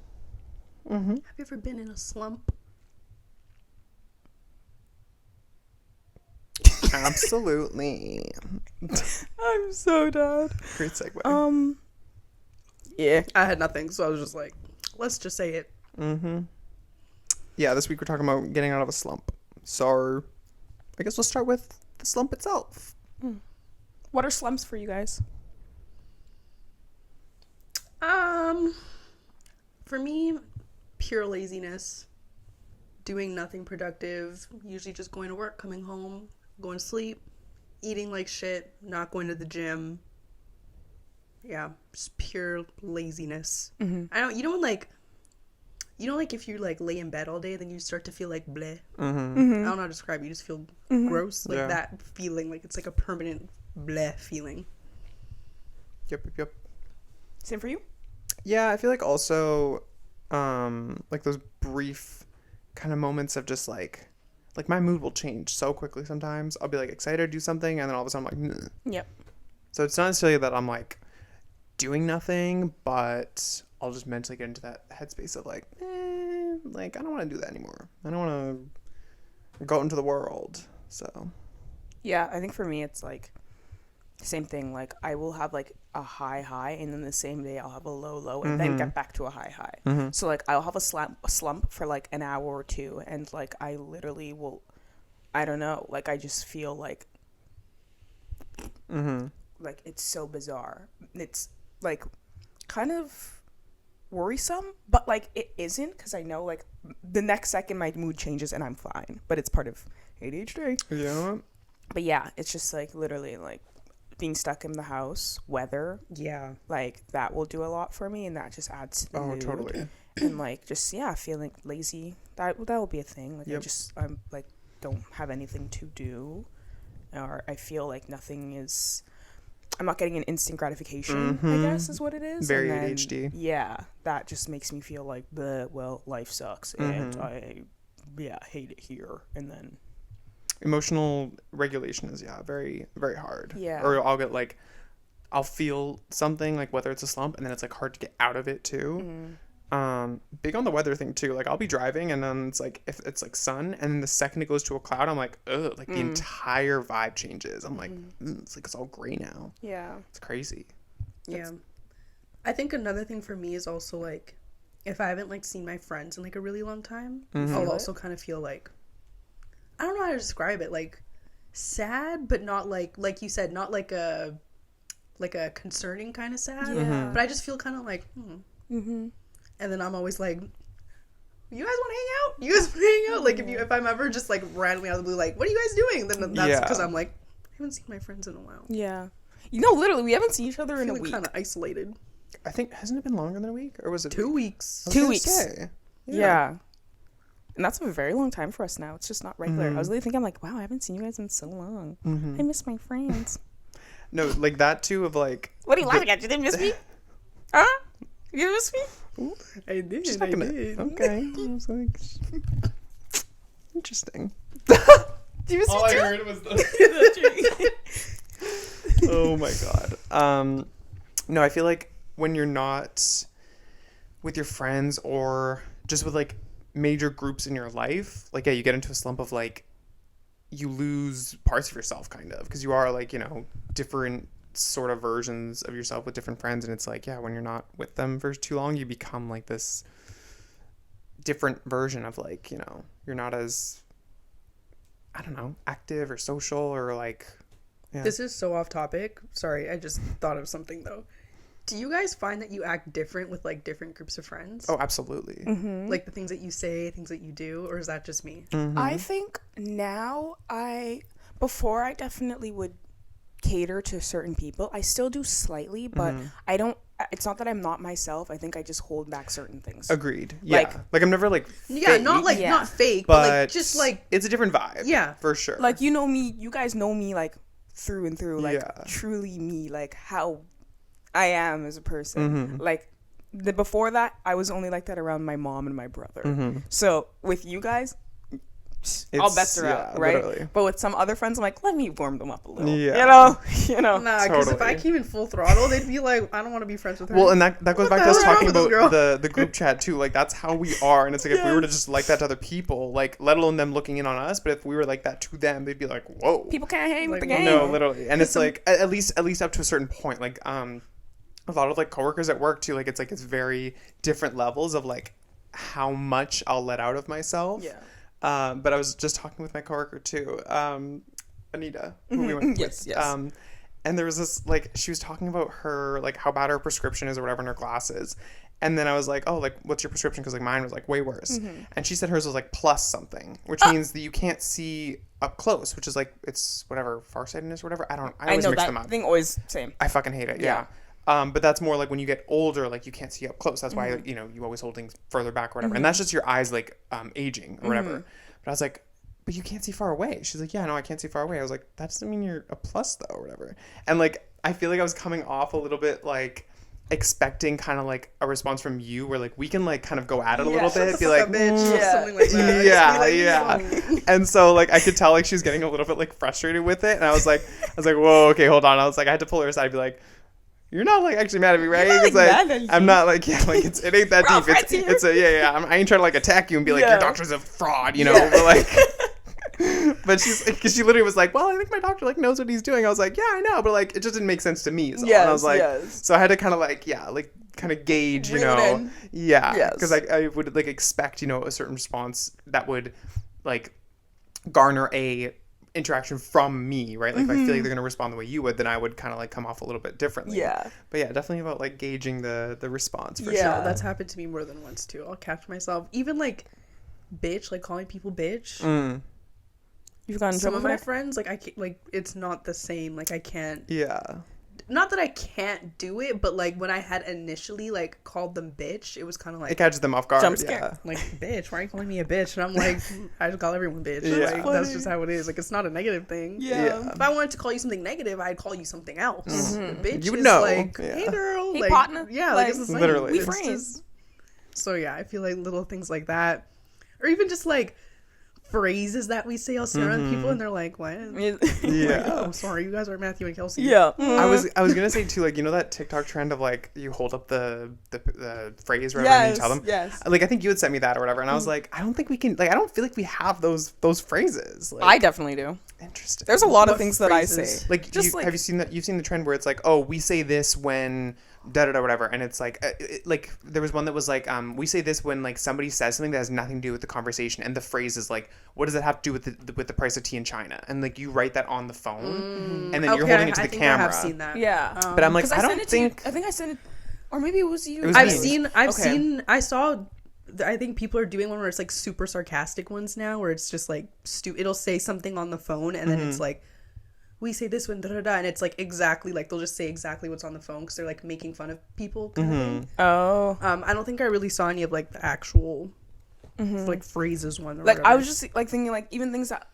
S3: have you ever been in a slump?
S2: Absolutely.
S1: I'm so dead.
S2: Great segue.
S1: Yeah.
S3: I had nothing, so I was just like, let's just say it.
S2: Yeah, this week we're talking about getting out of a slump. So, I guess we'll start with the slump itself.
S1: What are slumps for you guys?
S3: For me, pure laziness. Doing nothing productive. Usually just going to work, coming home, going to sleep, eating like shit, not going to the gym. Yeah, just pure laziness. I don't. You know when like if you like lay in bed all day, then you start to feel like bleh. I don't know how to describe it. You just feel gross, like
S2: Yeah.
S3: that feeling, like it's like a permanent bleh feeling.
S2: Yep.
S1: Same for you?
S2: Yeah, I feel like also, like those brief kind of moments of just like my mood will change so quickly sometimes. I'll be like excited to do something, and then all of a sudden I'm like, "Meh."
S1: Yep.
S2: So it's not necessarily that I'm like doing nothing, but I'll just mentally get into that headspace of like, like I don't want to do that anymore. I don't want to go into the world. So
S1: Yeah, I think for me it's like same thing. Like I will have like a high, and then the same day I'll have a low, and then get back to a high. So like I'll have a slump for like an hour or two, and like I literally will, I don't know, like I just feel like, like it's so bizarre. It's like kind of worrisome, but like it isn't, because I know like the next second my mood changes and I'm fine. But it's part of ADHD.
S2: yeah,
S1: But yeah, it's just like literally like being stuck in the house, weather,
S3: Yeah.
S1: like that will do a lot for me, and that just adds to the mood.
S2: totally.
S1: And like just feeling lazy, that will be a thing. Like
S2: Yep.
S1: I'm like don't have anything to do, or I feel like nothing is. I'm not getting an instant gratification, I guess is what it is.
S2: Very
S1: and then,
S2: ADHD.
S1: Yeah, that just makes me feel like well, life sucks, and I hate it here, and then.
S2: Emotional regulation is very very hard.
S1: Yeah.
S2: Or I'll get like I'll feel something like whether it's a slump, and then it's like hard to get out of it too. Big on the weather thing too. Like I'll be driving, and then it's like if it's like sun, and then the second it goes to a cloud, I'm like, ugh, like the entire vibe changes. I'm like, it's like it's all gray now.
S1: Yeah.
S2: It's crazy.
S3: Yeah. I think another thing for me is also like if I haven't like seen my friends in like a really long time, I'll also kind of feel like I don't know how to describe it, like sad, but not like you said, not like a concerning kind of sad.
S1: Yeah.
S3: But I just feel kind of like and then I'm always like, you guys want to hang out? You guys want to hang out? Like if I'm ever just like randomly out of the blue, like, what are you guys doing? Then that's because I'm like, I haven't seen my friends in a while.
S1: Yeah. You know, literally, we haven't seen each other in a
S3: Feeling
S1: week.
S3: kind of isolated.
S2: I think hasn't it been longer than a week, or was it
S3: 2 weeks.
S2: I was
S1: 2
S2: gonna
S1: weeks.
S2: say.
S1: Yeah. And that's a very long time for us now. It's just not regular. I was really thinking, I'm like, wow, I haven't seen you guys in so long. I miss my friends.
S2: No, like that too of like.
S1: What are you laughing at? You didn't miss me? Huh? You didn't miss me?
S3: I did.
S2: She's not gonna. Okay. I was like, interesting.
S1: Do you miss
S2: All
S1: me
S2: I
S1: too?
S2: heard was the. Oh my god. No, I feel like when you're not with your friends or just with like major groups in your life, like yeah, you get into a slump of like you lose parts of yourself kind of, because you are like, you know, different sort of versions of yourself with different friends, and it's like yeah, when you're not with them for too long, you become like this different version of like, you know, you're not as, I don't know, active or social or like. Yeah.
S3: This is so off topic. Sorry, I just thought of something though. Do you guys find that you act different with like different groups of friends?
S2: Oh, absolutely.
S3: Like the things that you say, things that you do, or is that just me?
S1: I think now before I definitely would cater to certain people. I still do slightly, but I don't, it's not that I'm not myself. I think I just hold back certain things.
S2: Agreed. Yeah. Like I'm never like
S3: Yeah,
S2: fake,
S3: not like
S1: Yeah.
S3: not fake, but like
S2: but
S3: just like
S2: it's a different vibe.
S3: Yeah.
S2: For sure.
S1: Like, you know me, you guys know me like through and through, like
S2: Yeah.
S1: truly me, like how I am as a person. Like before that, I was only like that around my mom and my brother. So with you guys, all bets are out, right?
S2: Literally.
S1: But with some other friends, I'm like, let me warm them up a little.
S2: Yeah.
S1: You know.
S3: nah, because if I
S2: Totally.
S3: came in full throttle, they'd be like, I don't want to be friends with her.
S2: Well, and that goes back
S3: the
S2: to us
S3: hell is
S2: talking
S3: wrong with this
S2: about the group chat too. Like that's how we are, and it's like if we were to just like that to other people, like let alone them looking in on us, but if we were like that to them, they'd be like, whoa.
S1: People can't hang with the
S3: Like,
S1: gang.
S2: No, literally, and it's like at least up to a certain point. Like a lot of like coworkers at work too. Like it's very different levels of like how much I'll let out of myself.
S1: Yeah.
S2: But I was just talking with my coworker too, Anita, who we went
S1: Yes,
S2: with.
S1: yes.
S2: And there was this like she was talking about her like how bad her prescription is or whatever in her glasses. And then I was like, oh, like, what's your prescription? Because, like, mine was, like, way worse. And she said hers was, like, plus something, which means that you can't see up close, which is, like, it's whatever, farsightedness or whatever. I always
S1: know
S2: mix
S1: that
S2: them up.
S1: thing always same.
S2: I fucking hate it, yeah. But that's more like when you get older, like, you can't see up close. That's why, you know, you always hold things further back or whatever. And that's just your eyes, like, aging or whatever. But I was like, but you can't see far away. She's like, yeah, no, I can't see far away. I was like, that doesn't mean you're a plus, though, or whatever. And, like, I feel like I was coming off a little bit, like, expecting kind of like a response from you where like we can like kind of go at it a
S1: Yeah.
S2: little
S1: Shut
S2: bit,
S3: the
S2: be
S3: fuck
S2: like,
S3: up, bitch, or
S1: Yeah.
S3: something like that.
S2: yeah. And so like I could tell like she was getting a little bit like frustrated with it, and I was like, whoa, okay, hold on. I was like, I had to pull her aside and be like, you're not like actually mad at me, right?
S1: You're not,
S2: It's
S1: like,
S2: like,
S1: mad at
S2: I'm
S1: you.
S2: not like, yeah, like it ain't that
S1: We're all
S2: deep.
S1: friends here.
S2: It's a I ain't trying to like attack you and be like,
S1: Yeah.
S2: your doctor's a fraud, you know,
S1: Yeah.
S2: but like. But she's because she literally was like, well, I think my doctor like knows what he's doing. I was like, yeah, I know, but like it just didn't make sense to me. So and I was like, so I had to kind of like, like kind of gauge, you
S1: Reel it
S2: know,
S1: in.
S2: yeah, because I would like expect, you know, a certain response that would like garner a interaction from me, right? Like if I feel like they're gonna respond the way you would, then I would kind of like come off a little bit differently.
S1: Yeah.
S2: But yeah, definitely about like gauging the response for
S1: Yeah.
S2: sure.
S3: That's happened to me more than once too. I'll catch myself even like bitch, like calling people bitch.
S1: You've gotten in
S3: Some
S1: trouble
S3: of
S1: for
S3: my
S1: that?
S3: friends, like I can't, like it's not the same. Like I can't.
S2: Yeah.
S3: Not that I can't do it, but like when I had initially like called them bitch, it was kind of
S2: It
S3: like
S2: catches them off guard.
S1: Jump scare.
S2: Yeah.
S3: like bitch. Why are you calling me a bitch? And I'm like, I just call everyone bitch.
S2: Yeah.
S3: Like that's just how it is. Like it's not a negative thing.
S2: Yeah.
S3: If I wanted to call you something negative, I'd call you something else. Bitch
S2: You would
S3: is
S2: know.
S3: like,
S2: Yeah.
S3: hey girl,
S1: Hey,
S3: like,
S1: partner.
S3: yeah,
S1: Like,
S3: like it's the same.
S2: literally.
S1: We
S3: It's
S1: friends.
S3: just- so yeah, I feel like little things like that, or even just like phrases that we say I'll say around people, and they're like, what?
S2: Yeah.
S3: Oh, sorry, you guys are Matthew and Kelsey.
S1: Yeah.
S2: I was gonna say too, like, you know that TikTok trend of like you hold up the phrase or whatever and you tell them.
S1: Yes.
S2: Like I think you had sent me that or whatever, and I was like, I don't think we can. Like I don't feel like we have those phrases. Like,
S1: I definitely do.
S2: interesting.
S1: There's a lot of
S3: What
S1: things that I
S3: phrases?
S1: say.
S2: like,
S1: just like
S2: have you seen that? You've seen the trend where it's like, oh, we say this when da da da whatever, and it's like, like there was one that was like, we say this when like somebody says something that has nothing to do with the conversation, and the phrase is like, what does it have to do with the price of tea in China? And like you write that on the phone, and then you're holding it to
S3: I
S2: the
S3: think
S2: camera.
S3: I have seen that.
S1: yeah.
S2: But I'm like,
S1: 'Cause
S2: I
S1: sent
S2: don't
S1: it to you-
S2: think.
S1: I think I sent it, or maybe it was you.
S2: It was
S3: I've
S2: me.
S3: seen,
S1: Okay.
S3: I saw. I think people are doing one where it's like super sarcastic ones now, where it's just like it'll say something on the phone, and then it's like, we say this one, da da da, and it's like exactly like they'll just say exactly what's on the phone because they're like making fun of people kind of thing.
S1: Oh.
S3: I don't think I really saw any of like the actual like phrases one. Or
S1: Like I
S3: whatever.
S1: was just like thinking like even things that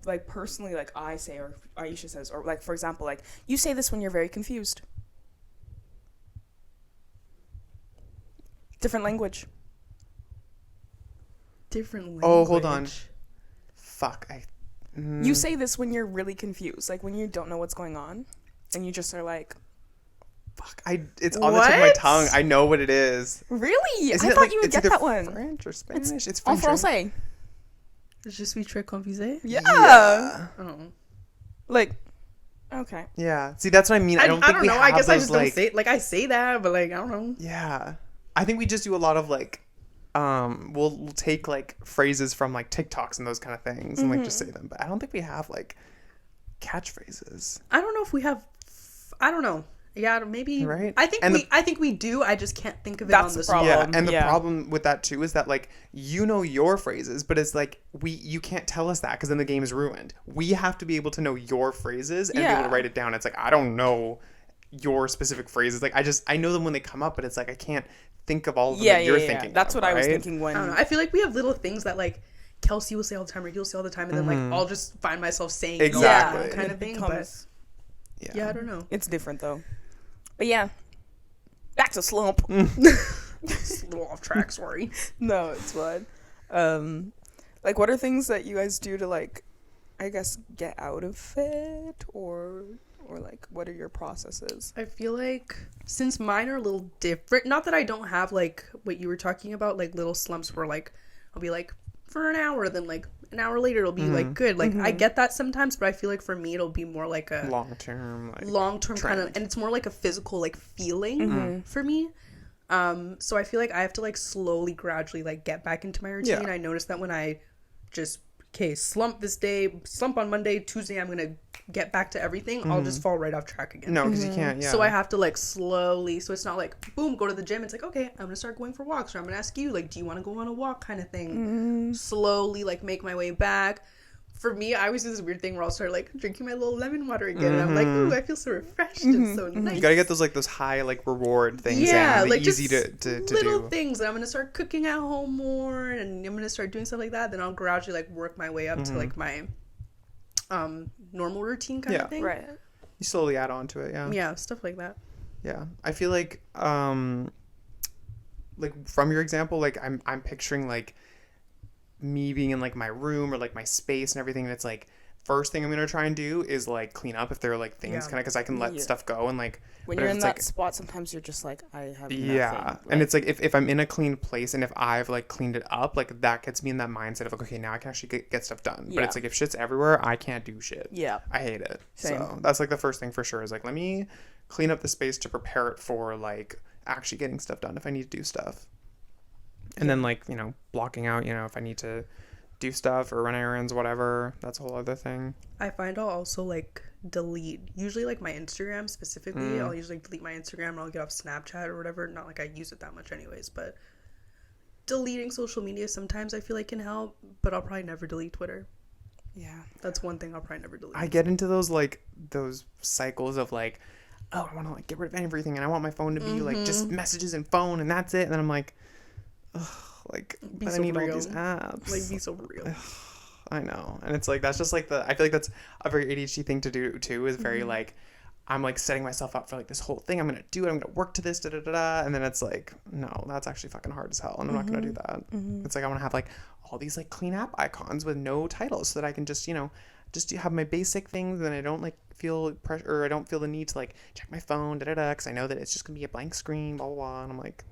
S1: like personally like I say or Aisha says or like for example like you say this when you're very confused. Different language.
S3: different language.
S2: Oh, hold on. Fuck.
S1: You say this when you're really confused, like when you don't know what's going on, and you just are like,
S2: Fuck. It's on the tip of my
S3: What?
S2: tongue. I know what it is.
S1: really?
S2: Isn't
S1: I
S2: it
S1: thought
S2: like,
S1: you would
S2: it's
S1: get
S2: either
S1: that one.
S2: French or Spanish. It's
S1: En
S2: French. right?
S1: français.
S3: Je suis très confusée.
S1: Yeah.
S3: Oh.
S1: Like, okay.
S2: Yeah. See, that's what I mean. I don't think we
S3: know.
S2: have
S3: I guess I
S2: those,
S3: just
S2: like,
S3: don't say it. Like I say that, but like I don't know.
S2: Yeah. I think we just do a lot of like we'll take like phrases from like TikToks and those kind of things and like just say them. But I don't think we have like catchphrases.
S3: I don't know if we have. I don't know. Yeah, maybe.
S2: Right?
S3: I think
S2: And
S3: I think we do. I just can't think of it
S1: That's
S3: on
S1: the
S3: the
S1: problem.
S3: spot.
S2: Yeah, and the
S1: yeah.
S2: problem with that too is that like you know your phrases, but it's like you can't tell us that because then the game is ruined. We have to be able to know your phrases and be able
S1: Yeah.
S2: to write it down. It's like I don't know your specific phrases. Like I know them when they come up, but it's like I can't think of all of them
S1: Yeah,
S2: that you're
S1: yeah.
S2: thinking.
S1: That's
S2: of,
S1: what I was
S2: right?
S1: thinking when.
S3: I don't know. I feel like we have little things that like Kelsey will say all the time, or you'll say all the time, and then like I'll just find myself saying it all the
S2: Exactly.
S3: time
S1: Yeah,
S3: kind
S1: and
S3: of
S1: it
S3: thing.
S1: becomes-
S3: But yeah, I don't know.
S1: It's different though. But yeah. Back to Slump.
S3: It's a little off track. Sorry.
S1: No, it's fine. Like, what are things that you guys do to like, I guess, get out of it, or like, what are your processes?
S3: I feel like since mine are a little different, not that I don't have like what you were talking about, like little slumps where like I'll be like for an hour, then like an hour later it'll be like good. Like I get that sometimes, but I feel like for me it'll be more like a
S2: long term. Like,
S3: long-term kind of,
S2: trend.
S3: and it's more like a physical like feeling for me. So I feel like I have to like slowly gradually like get back into my routine.
S2: Yeah.
S3: I noticed that when I just slump this day, slump on Monday, Tuesday I'm gonna get back to everything, I'll just fall right off track again.
S2: No, because you can't. Yeah.
S3: So I have to like slowly, so it's not like boom, go to the gym. It's like, okay, I'm gonna start going for walks, or I'm gonna ask you like, do you want to go on a walk kind of thing. Slowly like make my way back. For me, I always do this weird thing where I'll start like drinking my little lemon water again, and I'm like, ooh, I feel so refreshed and so nice.
S2: You gotta get those high like reward things.
S3: Yeah,
S2: in,
S3: like
S2: easy
S3: just
S2: to
S3: little
S2: do.
S3: things. And I'm gonna start cooking at home more, and I'm gonna start doing stuff like that. Then I'll gradually like work my way up to like my normal routine kind
S2: Yeah.
S3: of thing.
S1: Right.
S2: You slowly add on to it. Yeah.
S3: Yeah, stuff like that.
S2: Yeah. I feel like from your example, like I'm picturing like me being in like my room or like my space and everything, and it's like first thing I'm gonna try and do is like clean up if there are like things
S3: Yeah.
S2: kind of, because I can let
S1: Yeah.
S2: stuff go, and like
S1: When
S2: but
S1: you're
S2: if
S1: in
S2: it's,
S1: that
S2: like,
S1: spot, sometimes you're just like, I have
S2: yeah,
S1: nothing.
S2: and it's like if I'm in a clean place and if I've like cleaned it up, like that gets me in that mindset of like, okay, now I can actually get stuff done. But
S1: Yeah.
S2: it's like if shit's everywhere, I can't do shit.
S1: Yeah.
S2: I hate it.
S1: Same.
S2: So that's like the first thing for sure is like, let me clean up the space to prepare it for like actually getting stuff done if I need to do stuff. And then like, you know, blocking out, you know, if I need to do stuff or run errands, whatever, that's a whole other thing.
S3: I find I'll also like delete, usually like my Instagram specifically. I'll usually delete my Instagram and I'll get off Snapchat or whatever. Not like I use it that much anyways, but deleting social media sometimes I feel like can help, but I'll probably never delete Twitter.
S1: Yeah.
S3: That's one thing I'll probably never delete.
S2: I get into those cycles of like, oh, I want to like get rid of everything and I want my phone to be like just messages and phone and that's it. And then I'm like, ugh, like
S3: Be
S2: but I
S3: so
S2: need all
S3: real.
S2: these apps.
S3: Like, be so real.
S2: I know. And it's like, that's just like I feel like that's a very ADHD thing to do too, is very like, I'm like setting myself up for like this whole thing. I'm going to do it. I'm going to work to this, da da da da. And then it's like, no, that's actually fucking hard as hell. And I'm not going to do that. It's like, I want to have like all these like clean app icons with no titles so that I can just, you know, just have my basic things and I don't like feel pressure, or I don't feel the need to like check my phone, da da da, because I know that it's just going to be a blank screen, blah, blah, blah. And I'm like,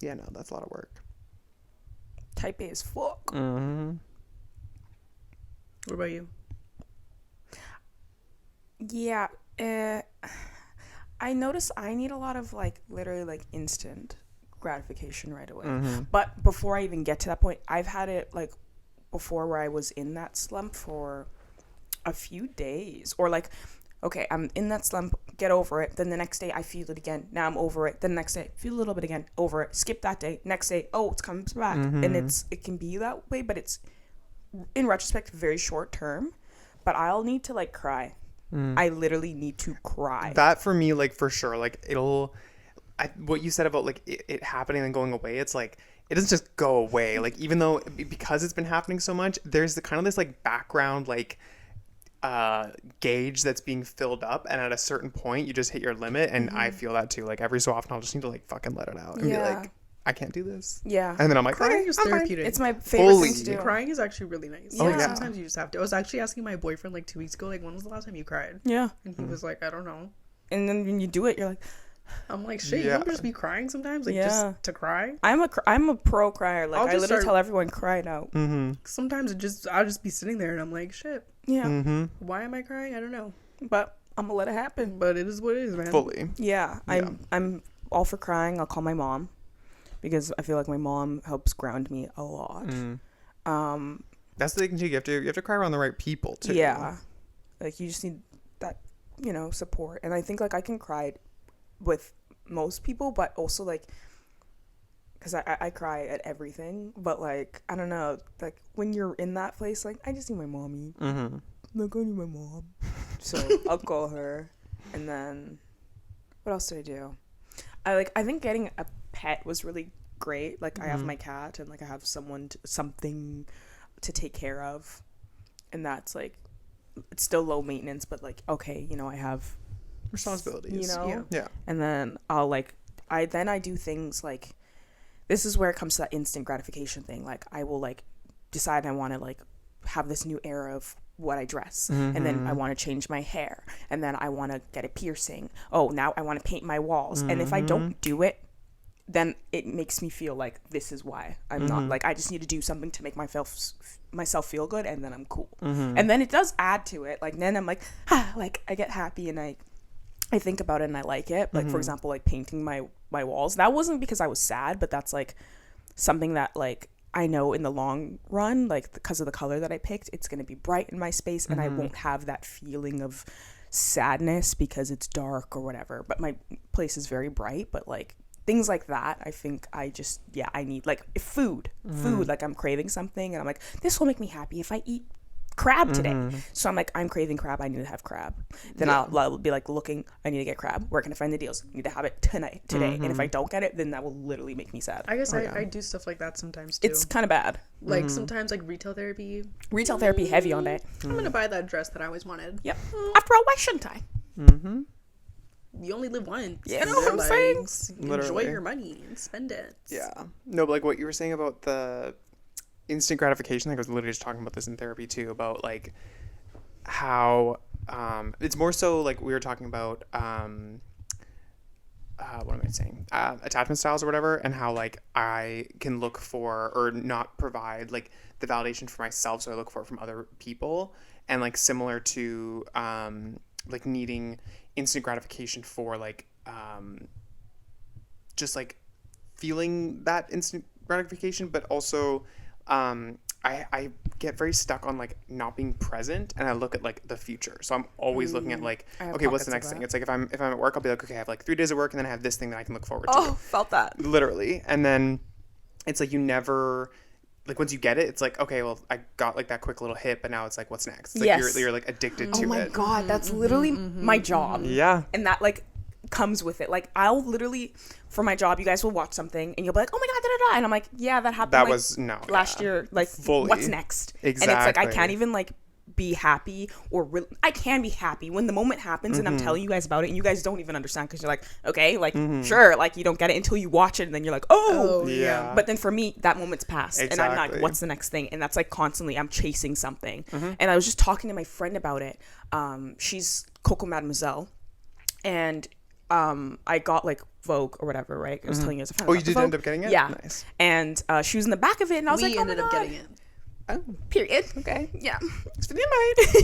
S2: yeah, no, that's a lot of work.
S1: Type A as fuck.
S2: Mm-hmm.
S3: What about you?
S1: Yeah. I notice I need a lot of like literally like instant gratification right away. But before I even get to that point, I've had it like before where I was in that slump for a few days, or like, okay, I'm in that slump, get over it. Then the next day I feel it again. Now I'm over it. Then the next day, feel a little bit again, over it. Skip that day. Next day, oh, it comes back. And it can be that way, but it's in retrospect very short term. But I'll need to like cry. I literally need to cry.
S2: That for me, like for sure, like what you said about like it happening and going away, it's like it doesn't just go away. Like even though because it's been happening so much, there's the kind of this like background like gauge that's being filled up, and at a certain point you just hit your limit. And I feel that too. Like every so often I'll just need to like fucking let it out and be like, I can't do this.
S1: Yeah.
S2: And then I'm like,
S3: Crying
S2: okay,
S3: is
S2: I'm fine.
S3: therapeutic.
S1: It's my favorite
S2: Fully.
S1: thing to do.
S3: Crying is actually really nice.
S1: Oh,
S3: Like,
S2: yeah.
S3: sometimes you just have to. I was actually asking my boyfriend like 2 weeks ago, like, when was the last time you cried?
S1: Yeah.
S3: And he was like, I don't know.
S1: And then when you do it, you're like,
S3: I'm like, shit,
S2: Yeah.
S3: you don't just be crying sometimes, like
S1: Yeah.
S3: just to cry.
S1: I'm a pro crier. Like
S3: I'll
S1: I
S3: just
S1: literally
S3: start-
S1: tell everyone cry it out.
S3: Sometimes I'll just be sitting there and I'm like, shit,
S1: Yeah.
S3: why am I crying? I don't know,
S1: But I'm gonna let it happen.
S3: but it is what it is, man.
S2: Fully.
S1: Yeah. I'm all for crying. I'll call my mom because I feel like my mom helps ground me a lot.
S2: That's the thing too. You have to cry around the right people too.
S1: Yeah. Like you just need that, you know, support. And I think like I can cry with most people, but also like because I cry at everything, but like I don't know, like when you're in that place, like I just need my mommy. Like I need my mom. So I'll call her. And then what else did I do? I think getting a pet was really great. Like I have my cat and like I have something to take care of, and that's like it's still low maintenance, but like okay, you know, I have
S2: Responsibilities.
S1: you know.
S2: Yeah.
S1: And then I'll like I do things like this is where it comes to that instant gratification thing. Like I will like decide I want to like have this new era of what I dress, and then I want to change my hair, and then I want to get a piercing. Oh, now I want to paint my walls. And if I don't do it, then it makes me feel like this is why I'm not like I just need to do something to make myself feel good, and then I'm cool. And then it does add to it. Like then I'm like like I get happy and I think about it and I like it. Like for example, like painting my walls. That wasn't because I was sad, but that's like something that like I know in the long run, like because of the color that I picked, it's going to be bright in my space and I won't have that feeling of sadness because it's dark or whatever. But my place is very bright, but like things like that, I think I need like food, like I'm craving something and I'm like, this will make me happy if I eat crab today. So I'm like, I'm craving crab, I need to have crab. Then I'll be like looking, I need to get crab. Where can I find the deals? I need to have it today. And if I don't get it, then that will literally make me sad.
S3: I guess I do stuff like that sometimes too.
S1: It's kind of bad.
S3: Like sometimes like retail therapy.
S1: Retail therapy heavy on that.
S3: I'm gonna buy that dress that I always wanted.
S1: Yep. After all, why shouldn't I?
S3: you only live once.
S1: You know what I'm saying?
S3: Enjoy
S2: Literally.
S3: your money and spend it.
S2: Yeah. No, but like what you were saying about the instant gratification, like I was literally just talking about this in therapy too, about like how it's more so like we were talking about what am I saying? Attachment styles or whatever, and how like I can look for or not provide like the validation for myself, so I look for it from other people, and like similar to like needing instant gratification for like just like feeling that instant gratification, but also I get very stuck on like not being present, and I look at like the future. So I'm always looking at like,
S1: I have
S2: okay, what's
S1: pockets
S2: the
S1: of
S2: next thing?
S1: that.
S2: It's like if I'm at work, I'll be like, okay, I have like 3 days of work, and then I have this thing that I can look forward to.
S1: Oh, felt that.
S2: Literally. And then it's like you never like once you get it, it's like, okay, well, I got like that quick little hit, but now it's like, what's next? It's like
S1: Yes.
S2: you're like addicted to
S1: Oh my
S2: it.
S1: god, that's literally my job.
S2: Yeah.
S1: And that like comes with it. Like I'll literally for my job, you guys will watch something and you'll be like, "Oh my god, da da da," and I'm like, "Yeah, that happened."
S2: That
S1: like,
S2: was
S1: last
S2: yeah.
S1: year. Like,
S2: Fully.
S1: what's next? And it's like I
S2: Exactly.
S1: can't even like be happy or I can be happy when the moment happens and I'm telling you guys about it and you guys don't even understand because you're like, okay, like sure, like you don't get it until you watch it and then you're like, oh,
S2: Yeah.
S1: But then for me, that moment's passed and I'm
S2: Exactly.
S1: like, what's the next thing? And that's like constantly I'm chasing something. And I was just talking to my friend about it. She's Coco Mademoiselle, and I got like Vogue or whatever, right? I was telling you as a friend.
S2: Oh,
S1: I
S2: you
S1: got the
S2: did
S1: Vogue.
S2: end up getting it?
S1: Yeah.
S2: Nice.
S1: And she was in the back of it, and I was
S3: We
S1: like,
S3: ended
S1: oh my
S3: up
S1: God.
S3: getting it.
S2: Oh,
S1: Period.
S2: okay.
S1: Yeah.
S2: Thanks for the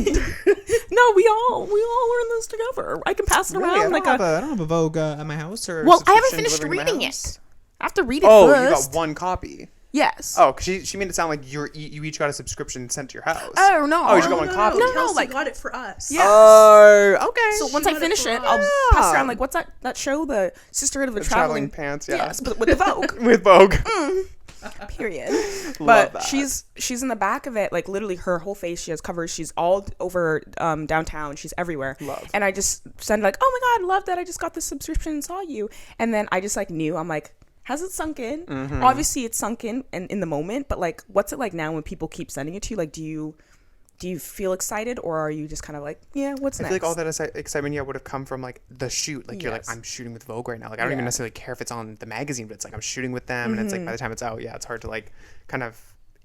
S2: invite.
S1: No, we all were in this together. I can pass it
S2: Really?
S1: around like a.
S2: I don't have a Vogue at my house or.
S1: Well, I haven't
S2: subscription
S1: finished
S2: delivered to my
S1: reading
S2: house.
S1: it. I have to read it
S2: Oh,
S1: first.
S2: you got one copy.
S1: Yes.
S2: Oh, because she made it sound like you each got a subscription sent to your house.
S1: Oh, no.
S2: Oh, you just got one copy.
S1: No,
S3: Kelsey
S1: like-
S3: got it for us.
S1: Yeah.
S2: Oh, okay.
S1: So once
S3: She
S1: I
S3: got it
S1: finish
S3: for
S1: it,
S3: us.
S1: I'll pass around like what's that show, the Sisterhood of the
S2: Traveling
S1: Traveling
S2: Pants, yeah.
S1: Yes, but with the Vogue.
S2: With Vogue.
S1: Period.
S2: Love
S1: But
S2: that.
S1: she's in the back of it, like literally her whole face. She has covers. She's all over downtown. She's everywhere.
S2: Love.
S1: And I just send like, oh my god, love that! I just got this subscription and saw you. And then I just like knew. I'm like, has it sunk in?
S2: Mm-hmm.
S1: Obviously, it's sunk in the moment. But like, what's it like now when people keep sending it to you? Like, do you feel excited, or are you just kind of like, yeah, what's
S2: I
S1: next?
S2: feel like all that excitement, yeah, would have come from like the shoot. Like you're like,
S1: Yes.
S2: I'm shooting with Vogue right now. Like I don't even
S1: Yeah.
S2: necessarily care if it's on the magazine, but it's like I'm shooting with them, and it's like by the time it's out, yeah, it's hard to like kind of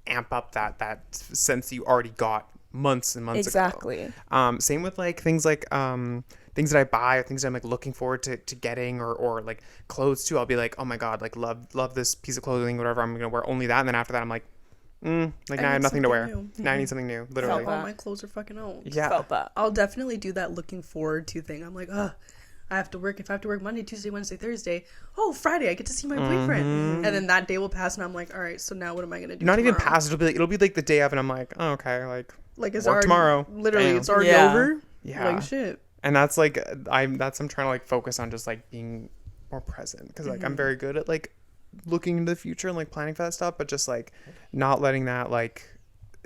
S2: amp up that sense that you already got months and months
S1: Exactly.
S2: ago. Same with like things that I buy or things that I'm like looking forward to getting or like clothes too. I'll be like, oh my god, like love this piece of clothing, whatever. I'm gonna wear only that, and then after that, I'm like, like now I have
S3: need
S2: nothing to wear.
S3: something new.
S2: Now I need something new, literally.
S1: Felt
S3: All my clothes are fucking old.
S2: Yeah.
S1: Felt that.
S3: I'll definitely do that looking forward to thing. I'm like, I have to work. If I have to work Monday, Tuesday, Wednesday, Thursday, Friday, I get to see my boyfriend. And then that day will pass, and I'm like, all right, so now what am I gonna do?
S2: Not even
S3: tomorrow?
S2: past. It'll be like the day of, and I'm like, oh, okay,
S3: Like it's
S2: work
S3: already
S2: tomorrow.
S3: Literally,
S2: Bam.
S3: it's already
S1: Yeah.
S3: over.
S2: Yeah.
S3: Like shit.
S2: And that's like I'm trying to like focus on just like being more present because like I'm very good at like looking into the future and like planning for that stuff, but just like not letting that like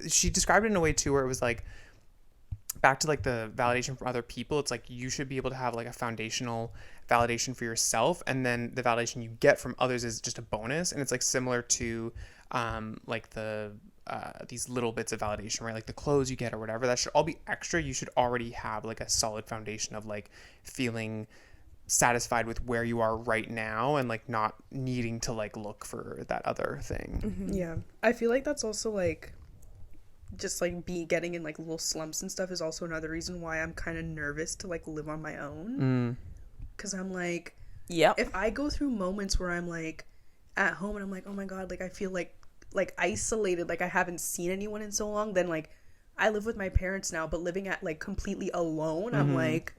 S2: she described it in a way too where it was like back to like the validation from other people. It's like you should be able to have like a foundational validation for yourself, and then the validation you get from others is just a bonus. And it's like similar to like the these little bits of validation, right? Like the clothes you get or whatever, that should all be extra. You should already have like a solid foundation of like feeling satisfied with where you are right now and like not needing to like look for that other thing.
S3: Yeah, I feel like that's also like just like getting in like little slumps and stuff is also another reason why I'm kind of nervous to like live on my own. Because I'm like,
S1: Yep.
S3: if I go through moments where I'm like at home and I'm like, oh my god, like I feel like isolated, like I haven't seen anyone in so long, then like I live with my parents now, but living at like completely alone, I'm like,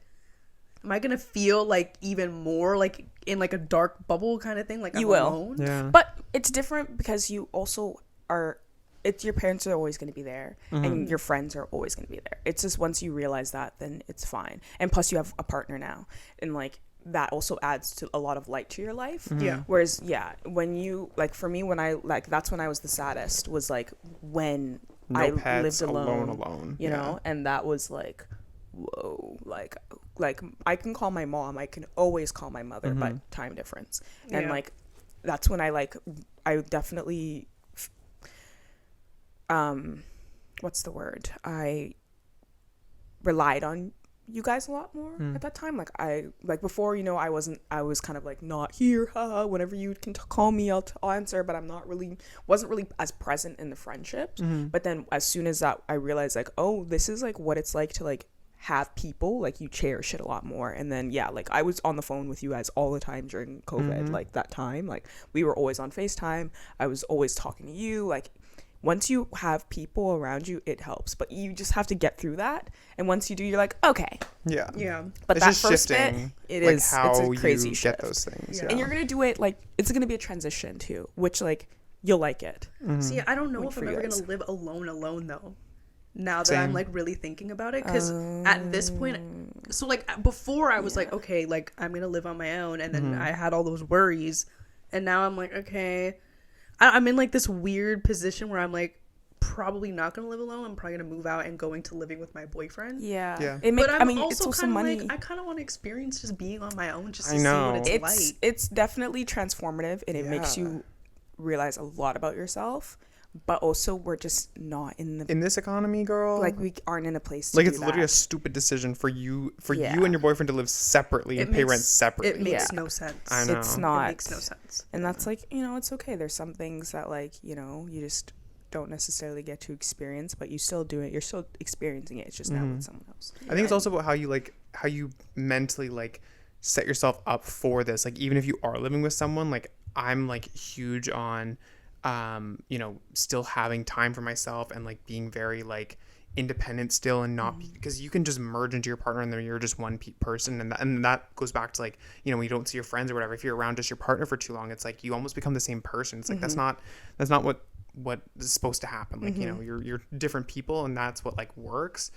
S3: am I gonna feel like even more like in like a dark bubble kind of thing, like
S1: You
S3: I'm
S1: will.
S3: alone?
S2: Yeah.
S1: But it's different because you also are. It's your parents are always going to be there, and your friends are always going to be there. It's just once you realize that, then it's fine. And plus, you have a partner now, and like that also adds to a lot of light to your life.
S3: Yeah.
S1: Whereas, yeah, when you like for me, when I like that's when I was the saddest. Was like when
S2: No
S1: I
S2: pets,
S1: lived alone,
S2: alone.
S1: you
S2: Yeah.
S1: know, and that was like, whoa, like I can call my mom, I can always call my mother, but time difference, and
S3: Yeah.
S1: like that's when I definitely what's the word, I relied on you guys a lot more at that time. Like before, I was kind of like not here, haha, whenever you can call me, I'll answer, but wasn't really as present in the friendships. But then as soon as that, I realized like, oh, this is like what it's like to like have people, like you cherish it a lot more. And then like I was on the phone with you guys all the time during COVID, like that time, like we were always on FaceTime. I was always talking to you. Like once you have people around you, it helps, but you just have to get through that. And once you do, you're like, okay.
S2: Yeah.
S1: But
S2: it's
S1: that
S2: just
S1: first bit,
S2: shifting,
S1: it's a crazy
S2: you
S1: shift.
S2: get those things.
S3: Yeah.
S1: And you're going to do it, like, it's going to be a transition too, which like you'll like it.
S3: See, I don't know
S1: Like
S3: if
S1: for
S3: I'm
S1: you
S3: ever
S1: guys.
S3: gonna live alone though. Now that
S2: Same.
S3: I'm like really thinking about it, because at this point, so like before I was like, okay, like I'm gonna live on my own, and then I had all those worries, and now I'm like, okay, I'm in like this weird position where I'm like probably not gonna live alone. I'm probably gonna move out and go into living with my boyfriend.
S2: Yeah.
S3: But I'm
S1: it's
S3: also
S1: also
S3: kind of
S1: money.
S3: like, I kind of want to experience just being on my own, just to
S2: I
S3: see
S2: know.
S3: what it's like.
S1: It's definitely transformative, and it makes
S2: Yeah.
S1: you realize a lot about yourself. But also, we're just not in
S2: this economy, girl.
S1: like we aren't in a place to
S2: like
S1: do
S2: it's literally a
S1: that.
S2: stupid decision for you
S1: Yeah.
S2: and your boyfriend to live separately and pay rent separately.
S3: It makes
S1: Yeah.
S3: no sense.
S2: I know.
S1: It's not.
S3: It makes no sense.
S1: And that's like, it's okay. There's some things that like, you just don't necessarily get to experience, but you still do it. You're still experiencing it. It's just now with someone else.
S2: I think it's also about how you mentally like set yourself up for this. Like even if you are living with someone, like I'm like huge on still having time for myself and like being very like independent still, and not because you can just merge into your partner and then you're just one person, and that goes back to like when you don't see your friends or whatever, if you're around just your partner for too long, it's like you almost become the same person. It's like that's not what is supposed to happen. Like you're different people, and that's what like works.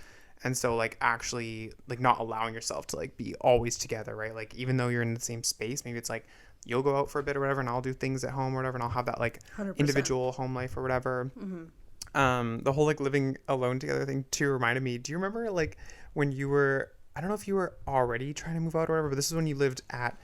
S2: And so like actually like not allowing yourself to like be always together, right? Like even though you're in the same space, maybe it's like you'll go out for a bit or whatever, and I'll do things at home or whatever, and I'll have that like
S3: 100%.
S2: individual home life or whatever. The whole like living alone together thing too reminded me, do you remember like when you were, I don't know if you were already trying to move out or whatever, but this is when you lived at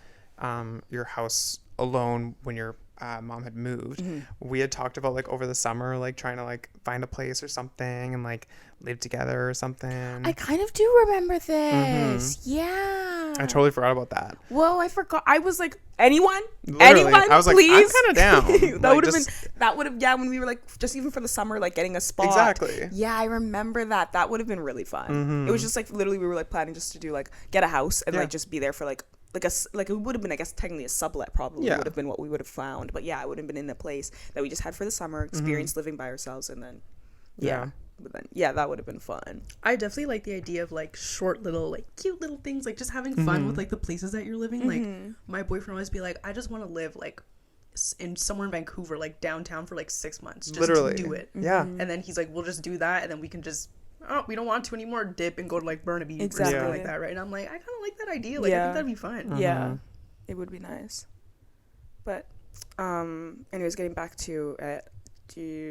S2: your house alone when your mom had moved. We had talked about like over the summer like trying to like find a place or something and like live together or something.
S1: I kind of do remember this. Yeah.
S2: I totally forgot about that.
S1: Whoa, I forgot. I was like, anyone?
S2: Literally,
S1: Anyone?
S2: I was like,
S1: please?
S2: I'm kinda down.
S1: That
S2: Like,
S1: would have
S2: just-
S1: been, that would have, yeah, when we were like, just even for the summer, like getting a spot.
S2: Exactly.
S1: Yeah, I remember that. That would have been really fun. It was just like, literally, we were like planning just to do like, get a house and
S2: Yeah.
S1: like just be there for like it would have been, I guess, technically a sublet probably
S2: Yeah.
S1: would have been what we would have found. But yeah, it would have been in a place that we just had for the summer, experience living by ourselves, and then,
S2: Yeah.
S1: But then, yeah, that would have been fun.
S3: I definitely like the idea of like short little like cute little things, like just having fun with like the places that you're living. Like my boyfriend always be like, I just want to live like in somewhere in Vancouver, like downtown for like 6 months, just
S2: Literally.
S3: to do it.
S2: Yeah.
S3: And then he's like, we'll just do that, and then we can just, oh, we don't want to anymore, dip and go to like Burnaby or
S1: Exactly.
S3: something like that, right? And I'm like, I kind of like that idea. Like I
S1: Yeah.
S3: think that'd be fun.
S1: Yeah, it would be nice. But anyways, getting back to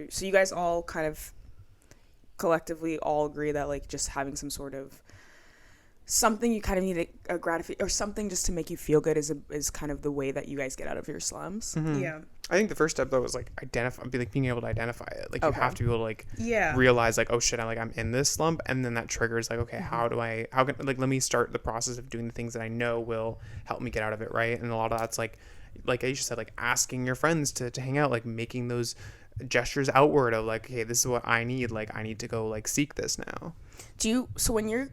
S1: so you guys all kind of collectively all agree that like just having some sort of something you kind of need a gratification or something just to make you feel good is kind of the way that you guys get out of your slums.
S3: Yeah.
S2: I think the first step though is like being able to identify it. Like you
S1: Okay.
S2: have to be able to like
S3: Yeah.
S2: realize like, oh shit, I'm in this slump, and then that triggers like, okay, how can like let me start the process of doing the things that I know will help me get out of it, right? And a lot of that's like Aisha said, like asking your friends to hang out, like making those gestures outward of like, hey, this is what I need, like I need to go like seek this now.
S1: So when you're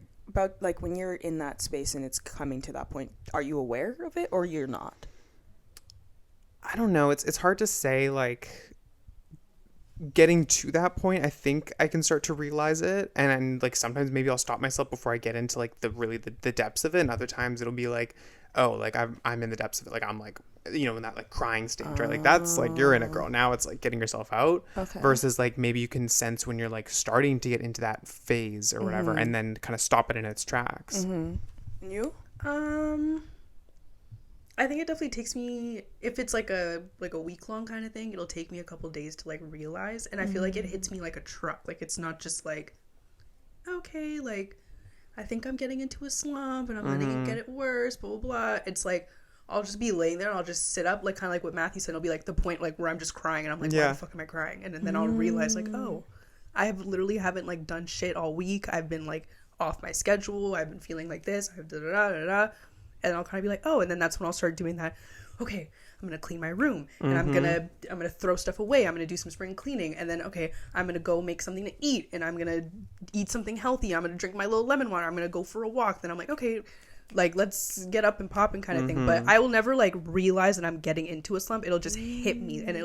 S1: when you're in that space and it's coming to that point, are you aware of it or you're not?
S2: I don't know, it's hard to say. Like getting to that point, I think I can start to realize it, and like sometimes maybe I'll stop myself before I get into like the depths of it, and other times it'll be like, oh, like I'm in the depths of it, like I'm like in that like crying stage, right? Like that's like you're in it, girl. Now it's like getting yourself out.
S1: Okay.
S2: Versus like maybe you can sense when you're like starting to get into that phase or whatever, and then kind of stop it in its tracks.
S1: And you?
S3: I think it definitely takes me, if it's like a week long kind of thing, it'll take me a couple days to like realize, and I feel like it hits me like a truck. Like it's not just like, okay, like I think I'm getting into a slump and I'm gonna get it worse, blah blah blah. It's like I'll just be laying there and I'll just sit up, like kind of like what Matthew said. It'll be like the point like where I'm just crying and I'm like, why
S2: Yeah.
S3: the fuck am I crying? And then I'll realize like, oh, I have literally haven't like done shit all week. I've been like off my schedule. I've been feeling like this. I've da da da da da. And I'll kind of be like, oh, and then that's when I'll start doing that. Okay, I'm gonna clean my room, and I'm gonna throw stuff away. I'm gonna do some spring cleaning, and then okay, I'm gonna go make something to eat, and I'm gonna eat something healthy. I'm gonna drink my little lemon water. I'm gonna go for a walk. Then I'm like, okay, like let's get up and pop and kind of thing. But I will never like realize that I'm getting into a slump. It'll just hit me, and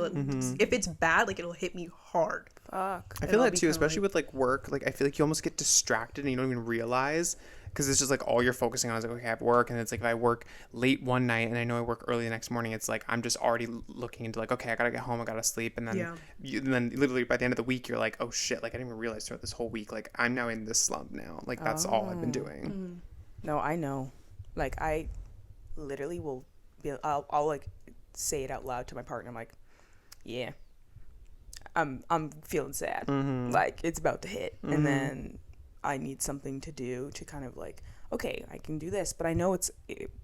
S3: if it's bad, like it'll hit me hard.
S1: Fuck.
S2: I feel that too, especially with like work. Like I feel like you almost get distracted and you don't even realize, because it's just like all you're focusing on is like, okay, I have work, and it's like if I work late one night and I know I work early the next morning, it's like I'm just already looking into like, okay, I gotta get home, I gotta sleep, and then and then literally by the end of the week you're like, oh shit, like I didn't even realize throughout this whole week, like I'm now in this slump now, like that's all I've been doing.
S1: No, I know. Like I literally will be. I'll like say it out loud to my partner. I'm like, yeah, I'm feeling sad. Like it's about to hit, and then I need something to do to kind of like, okay, I can do this, but I know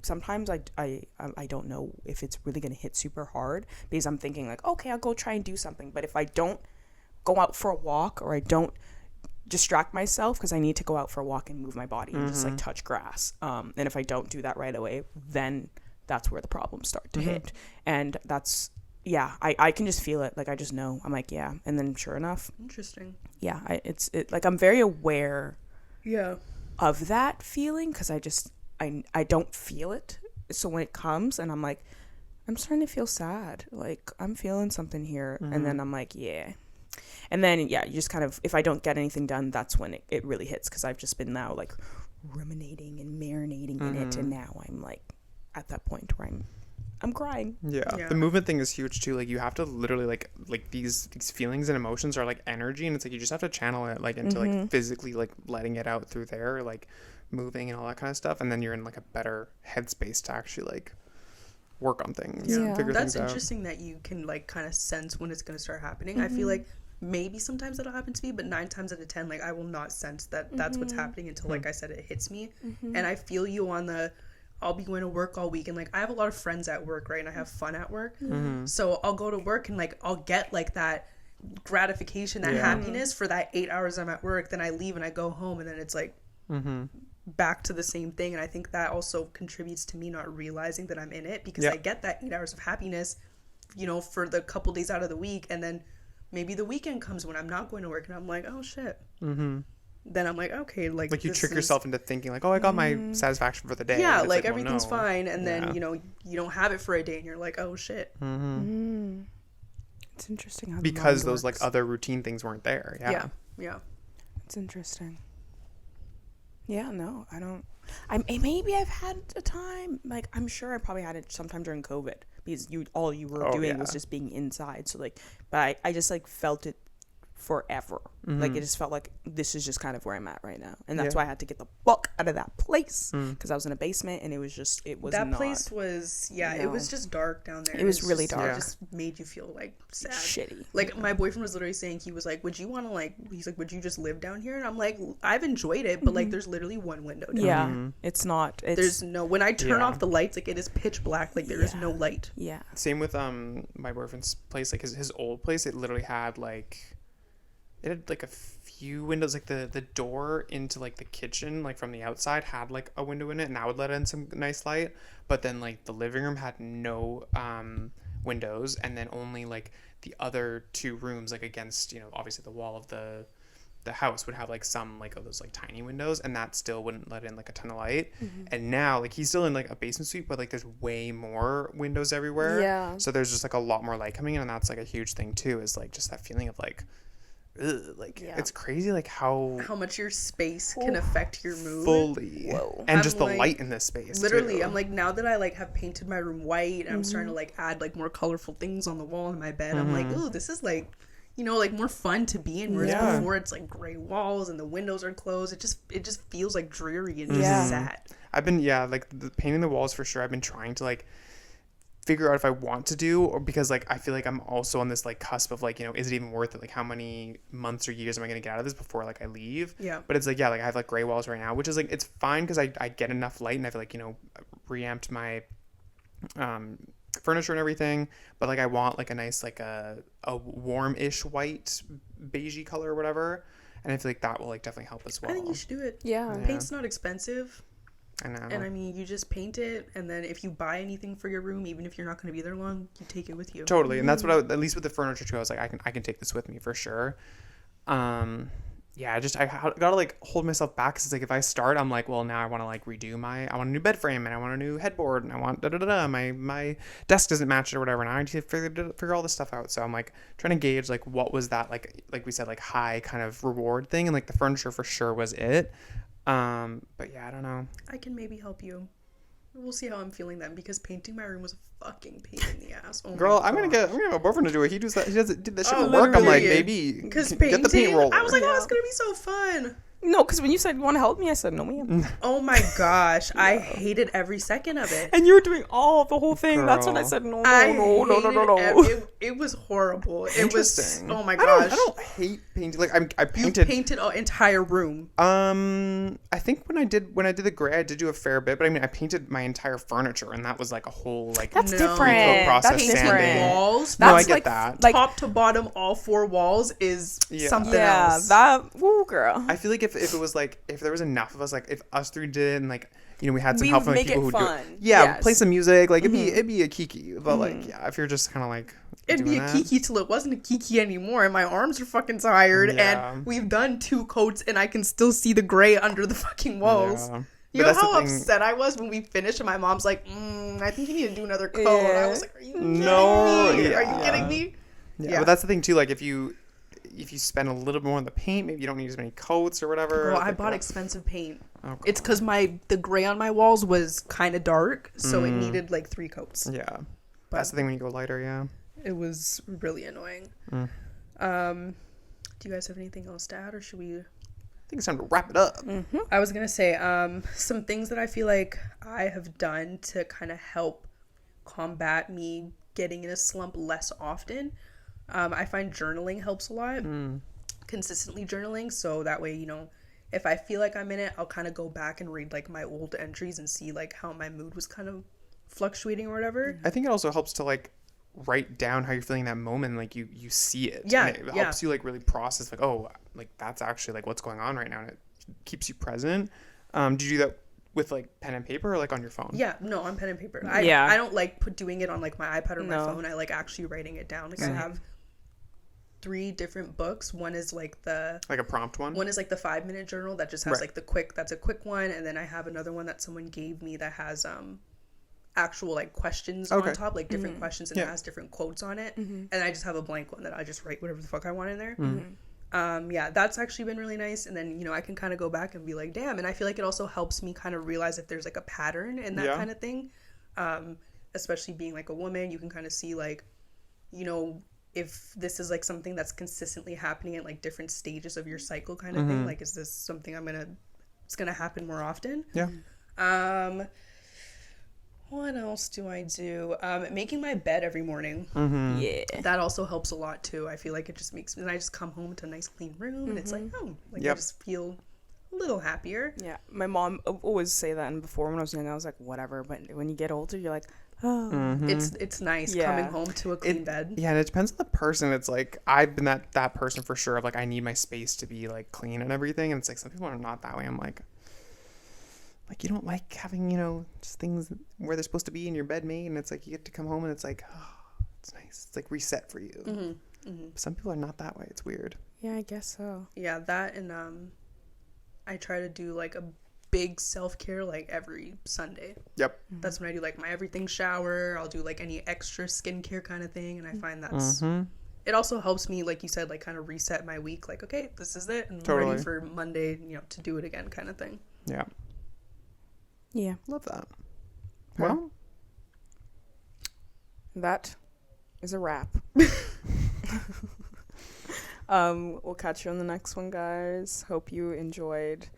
S1: sometimes I don't know if it's really going to hit super hard, because I'm thinking like, okay, I'll go try and do something. But if I don't go out for a walk, or I don't distract myself, because I need to go out for a walk and move my body and just like touch grass. And if I don't do that right away, then that's where the problems start to hit. And that's, yeah, I can just feel it. Like, I just know. I'm like, yeah. And then sure enough.
S3: Interesting.
S1: Yeah, like, I'm very aware of that feeling, because I don't feel it. So when it comes and I'm like, I'm starting to feel sad. Like, I'm feeling something here. And then I'm like, yeah. And then, yeah, you just kind of, if I don't get anything done, that's when it really hits, because I've just been now, like, ruminating and marinating in it. And now I'm, like, at that point where I'm crying.
S2: Yeah. The movement thing is huge too. Like you have to literally like these feelings and emotions are like energy, and it's like you just have to channel it like into like physically like letting it out through there, like moving and all that kind of stuff, and then you're in like a better headspace to actually like work on things. Figure
S3: That's
S2: things
S3: interesting that you can like kind of sense when it's going to start happening. I feel like maybe sometimes that'll happen to me, but 9 times out of 10, like I will not sense that that's what's happening until like I said, it hits me. And I feel you on the, I'll be going to work all week, and like I have a lot of friends at work, right? And I have fun at work. So I'll go to work and like I'll get like that gratification, that happiness for that 8 hours I'm at work. Then I leave and I go home, and then it's like back to the same thing. And I think that also contributes to me not realizing that I'm in it, because I get that 8 hours of happiness, you know, for the couple days out of the week, and then maybe the weekend comes when I'm not going to work and I'm like, oh shit. Then I'm like, okay, like
S2: you trick yourself into thinking like, oh, I got my satisfaction for the day.
S3: Yeah,
S2: like
S3: well,
S2: no.
S3: everything's fine, and then you know you don't have it for a day, and you're like, oh shit.
S1: It's interesting how
S2: because
S1: the mind
S2: those like
S1: works.
S2: other routine things weren't there.
S3: Yeah.
S1: It's interesting. Yeah, no, I don't. Maybe I've had a time, like I'm sure I probably had it sometime during COVID, because all you were doing was just being inside. So like, but I just like felt it forever. Like it just felt like this is just kind of where I'm at right now, and that's why I had to get the fuck out of that place, because I was in a basement, and it was
S3: that
S1: not,
S3: place was it was just dark down there.
S1: It was really dark.
S3: It just made you feel like sad,
S1: shitty.
S3: Like my boyfriend was literally saying, he was like, would you want to like, he's like, would you just live down here? And I'm like, I've enjoyed it, but like there's literally one window down there.
S1: It's not,
S3: there's no, when I turn off the lights, like it is pitch black, like there is no light.
S2: Same with my boyfriend's place, like his old place. It literally had like, it had like a few windows, like the door into like the kitchen, like from the outside, had like a window in it, and that would let in some nice light. But then like the living room had no windows, and then only like the other 2 rooms, like against, you know, obviously the wall of the house would have like some like of those like tiny windows, and that still wouldn't let in like a ton of light. And now like he's still in like a basement suite, but like there's way more windows everywhere, so there's just like a lot more light coming in, and that's like a huge thing too, is like just that feeling of like, it's crazy like how
S3: much your space can affect your mood
S2: fully. And just the like, light in this space
S3: literally
S2: too.
S3: I'm like, now that I like have painted my room white, and I'm starting to like add like more colorful things on the wall in my bed, I'm like, ooh, this is like, you know, like more fun to be in, whereas before it's like gray walls and the windows are closed. It just feels like dreary and just sad.
S2: I've been like the painting the walls for sure. I've been trying to like figure out if I want to do, or because like I feel like I'm also on this like cusp of like, you know, is it even worth it? Like how many months or years am I going to get out of this before like I leave? But it's like, like I have like gray walls right now, which is like, it's fine because I get enough light, and I've like, you know, reamped my furniture and everything, but like I want like a nice like a warm-ish white beigey color or whatever. And I feel like that will like definitely help as well.
S3: I think you should do it.
S1: Yeah.
S3: Paint's not expensive.
S2: I know.
S3: And I mean, you just paint it, and then if you buy anything for your room, even if you're not going to be there long, you take it with you.
S2: Totally. And that's what at least with the furniture too, I was like, I can take this with me for sure. Yeah, I gotta like hold myself back because it's like if I start, I'm like, well, now I want to like I want a new bed frame and I want a new headboard and I want my desk doesn't match it or whatever. Now I need to figure all this stuff out. So I'm like trying to gauge like what was that like we said, like high kind of reward thing, and like the furniture for sure was it. But yeah, I don't know.
S3: I can maybe help you. We'll see how I'm feeling then, because painting my room was a fucking pain in the ass. Oh
S2: Girl,
S3: my
S2: I'm gonna
S3: gosh.
S2: have a boyfriend to do it. He did that shit
S3: Oh,
S2: at work. I'm like,
S3: literally.
S2: baby,
S3: Because
S2: get the paint roller.
S3: I was like, oh, it's gonna be so fun.
S1: No, because when you said you want to help me, I said no, ma'am.
S3: Oh my gosh, I hated every second of it.
S1: And you were doing the whole thing. That's when I
S2: Girl.
S1: said no.
S3: It was horrible. It was.
S2: Interesting.
S3: Oh my
S2: I
S3: gosh.
S2: don't hate painting. Like I
S3: You
S2: painted.
S3: painted an entire room.
S2: I think when I did the gray, I did do a fair bit, but I mean, I painted my entire furniture, and that was like a whole like
S1: That's
S3: No.
S1: different.
S2: process
S1: That's
S2: sanding.
S1: different.
S3: Walls.
S2: No, I
S1: That's
S2: get
S1: like-
S2: that.
S1: like-
S3: Top to bottom, all 4 walls is
S2: Yeah.
S3: something
S1: Yeah,
S3: else.
S1: girl.
S2: I feel like if it was like if there was enough of us, like if us 3 did it, and like we had some
S1: We
S2: help
S1: would
S2: from like,
S1: make
S2: people
S1: it
S2: who do
S1: fun.
S2: it. Yeah,
S1: Yes.
S2: play some music. Like it'd be a kiki, but like yeah, if you're just kind of like
S3: It'd be
S2: doing
S3: a
S2: that-
S3: kiki till it wasn't a kiki anymore, and my arms are fucking tired.
S2: Yeah.
S3: And we've done 2 coats, and I can still see the gray under the fucking walls.
S2: Yeah.
S3: You
S2: But
S3: know
S2: that's the
S3: how
S2: thing-
S3: upset I was when we finished, and my mom's like, I think you need to do another coat.
S1: Yeah.
S3: I was like, are you kidding
S2: No,
S3: me? Are
S2: yeah.
S3: you kidding me?
S2: Yeah,
S3: Yeah.
S2: but that's the thing too. Like if you spend a little bit more on the paint, maybe you don't need as many coats or whatever.
S3: Girl, I
S2: Like,
S3: bought expensive paint.
S2: oh,
S3: It's because the gray on my walls was kind of dark, so it needed like 3 coats.
S2: Yeah,
S3: But
S2: that's the thing when you go lighter. Yeah.
S3: it was really annoying. Do you guys have anything else to add, or should we?
S2: I think it's time to wrap it up.
S3: I was gonna say some things that I feel like I have done to kind of help combat me getting in a slump less often. I find journaling helps a lot. Consistently journaling, so that way, if I feel like I'm in it, I'll kind of go back and read like my old entries and see like how my mood was kind of fluctuating or whatever.
S2: I think it also helps to like write down how you're feeling that moment, like you see it.
S3: Yeah,
S2: And it
S3: yeah.
S2: helps you like really process like, oh, like that's actually like what's going on right now, and it keeps you present. Do you do that with like pen and paper or like on your phone?
S3: Yeah, no, on pen and paper.
S1: Yeah.
S3: I don't like doing it on like my iPad or my
S1: No.
S3: phone. I like actually writing it down. Like I have 3 different books. One is like
S2: Like a prompt one.
S3: One is like the 5-minute journal that just has
S2: Right.
S3: like that's a quick one, and then I have another one that someone gave me that has actual like questions
S2: Okay.
S3: on top, like different questions, and
S2: Yeah.
S3: it has different quotes on it. And I just have a blank one that I just write whatever the fuck I want in there. Yeah, that's actually been really nice. And then I can kind of go back and be like, damn. And I feel like it also helps me kind of realize if there's like a pattern in that
S2: Yeah.
S3: kind of thing. Especially being like a woman, you can kind of see like, if this is like something that's consistently happening at like different stages of your cycle kind of thing. Like, is this something it's gonna happen more often?
S2: Yeah.
S3: What else do I do? Making my bed every morning.
S1: Yeah.
S3: That also helps a lot too. I feel like it just makes me, and I just come home to a nice clean room, and it's like, I
S2: Yep.
S3: just feel a little happier.
S1: Yeah. My mom always say that, and before when I was young, I was like, whatever. But when you get older, you're like, oh.
S3: It's nice
S1: Yeah.
S3: coming home to a clean bed.
S2: Yeah, and it depends on the person. It's like I've been that person for sure of like I need my space to be like clean and everything, and it's like some people are not that way. I'm like you don't like having just things where they're supposed to be in your bed made, and it's like you get to come home and it's like, oh, it's nice. It's like reset for you. Some people are not that way. It's weird.
S1: Yeah, I guess so.
S3: Yeah, that, and I try to do like a big self-care like every Sunday.
S2: Yep.
S3: That's when I do like my everything shower. I'll do like any extra skincare kind of thing, and I find that's it also helps me, like you said, like kind of reset my week. Like, okay, this is it, and I'm
S2: Totally.
S3: ready for Monday, to do it again, kind of thing.
S2: Yeah.
S1: Yeah.
S2: Love that. Well,
S1: That is a wrap. We'll catch you on the next one, guys. Hope you enjoyed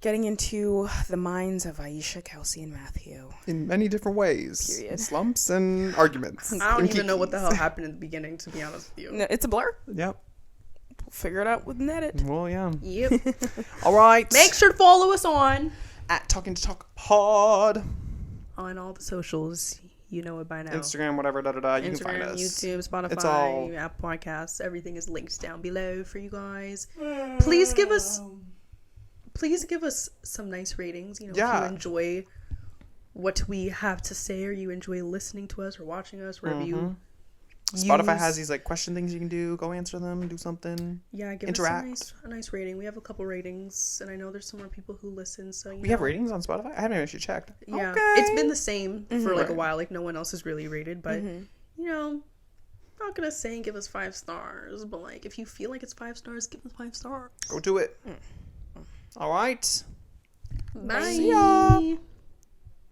S1: getting into the minds of Aisha, Kelsey, and Matthew.
S2: in many different ways.
S1: Period.
S2: Slumps and arguments.
S3: I don't
S2: and
S3: even know what the
S2: kikis.
S3: hell happened in the beginning, to be honest with you.
S1: No, it's a blur.
S2: Yep.
S1: We'll figure it out with an edit.
S2: Well, yeah.
S3: Yep.
S2: All right.
S3: Make sure to follow us on
S2: at Talking to Talk Pod.
S3: all the socials. You know it by now.
S2: Instagram, whatever, you can find
S3: Instagram,
S2: us.
S3: YouTube, Spotify,
S2: It's all...
S3: Apple Podcasts. Everything is linked down below for you guys. Please give us some nice ratings. You know, if you enjoy what we have to say, or you enjoy listening to us or watching us, wherever you
S2: Spotify has these like question things you can do. Go answer them. Do something.
S3: Yeah, give
S2: interact.
S3: us a nice rating. We have a couple ratings, and I know there's some more people who listen. So
S2: we have ratings on Spotify. I haven't actually checked.
S3: Yeah,
S2: okay.
S3: It's been the same for like a while. Like no one else is really rated, but you know, I'm not gonna say give us 5 stars, but like if you feel like it's 5 stars, give us 5 stars.
S2: Go do it. All right.
S3: Bye.
S2: See ya.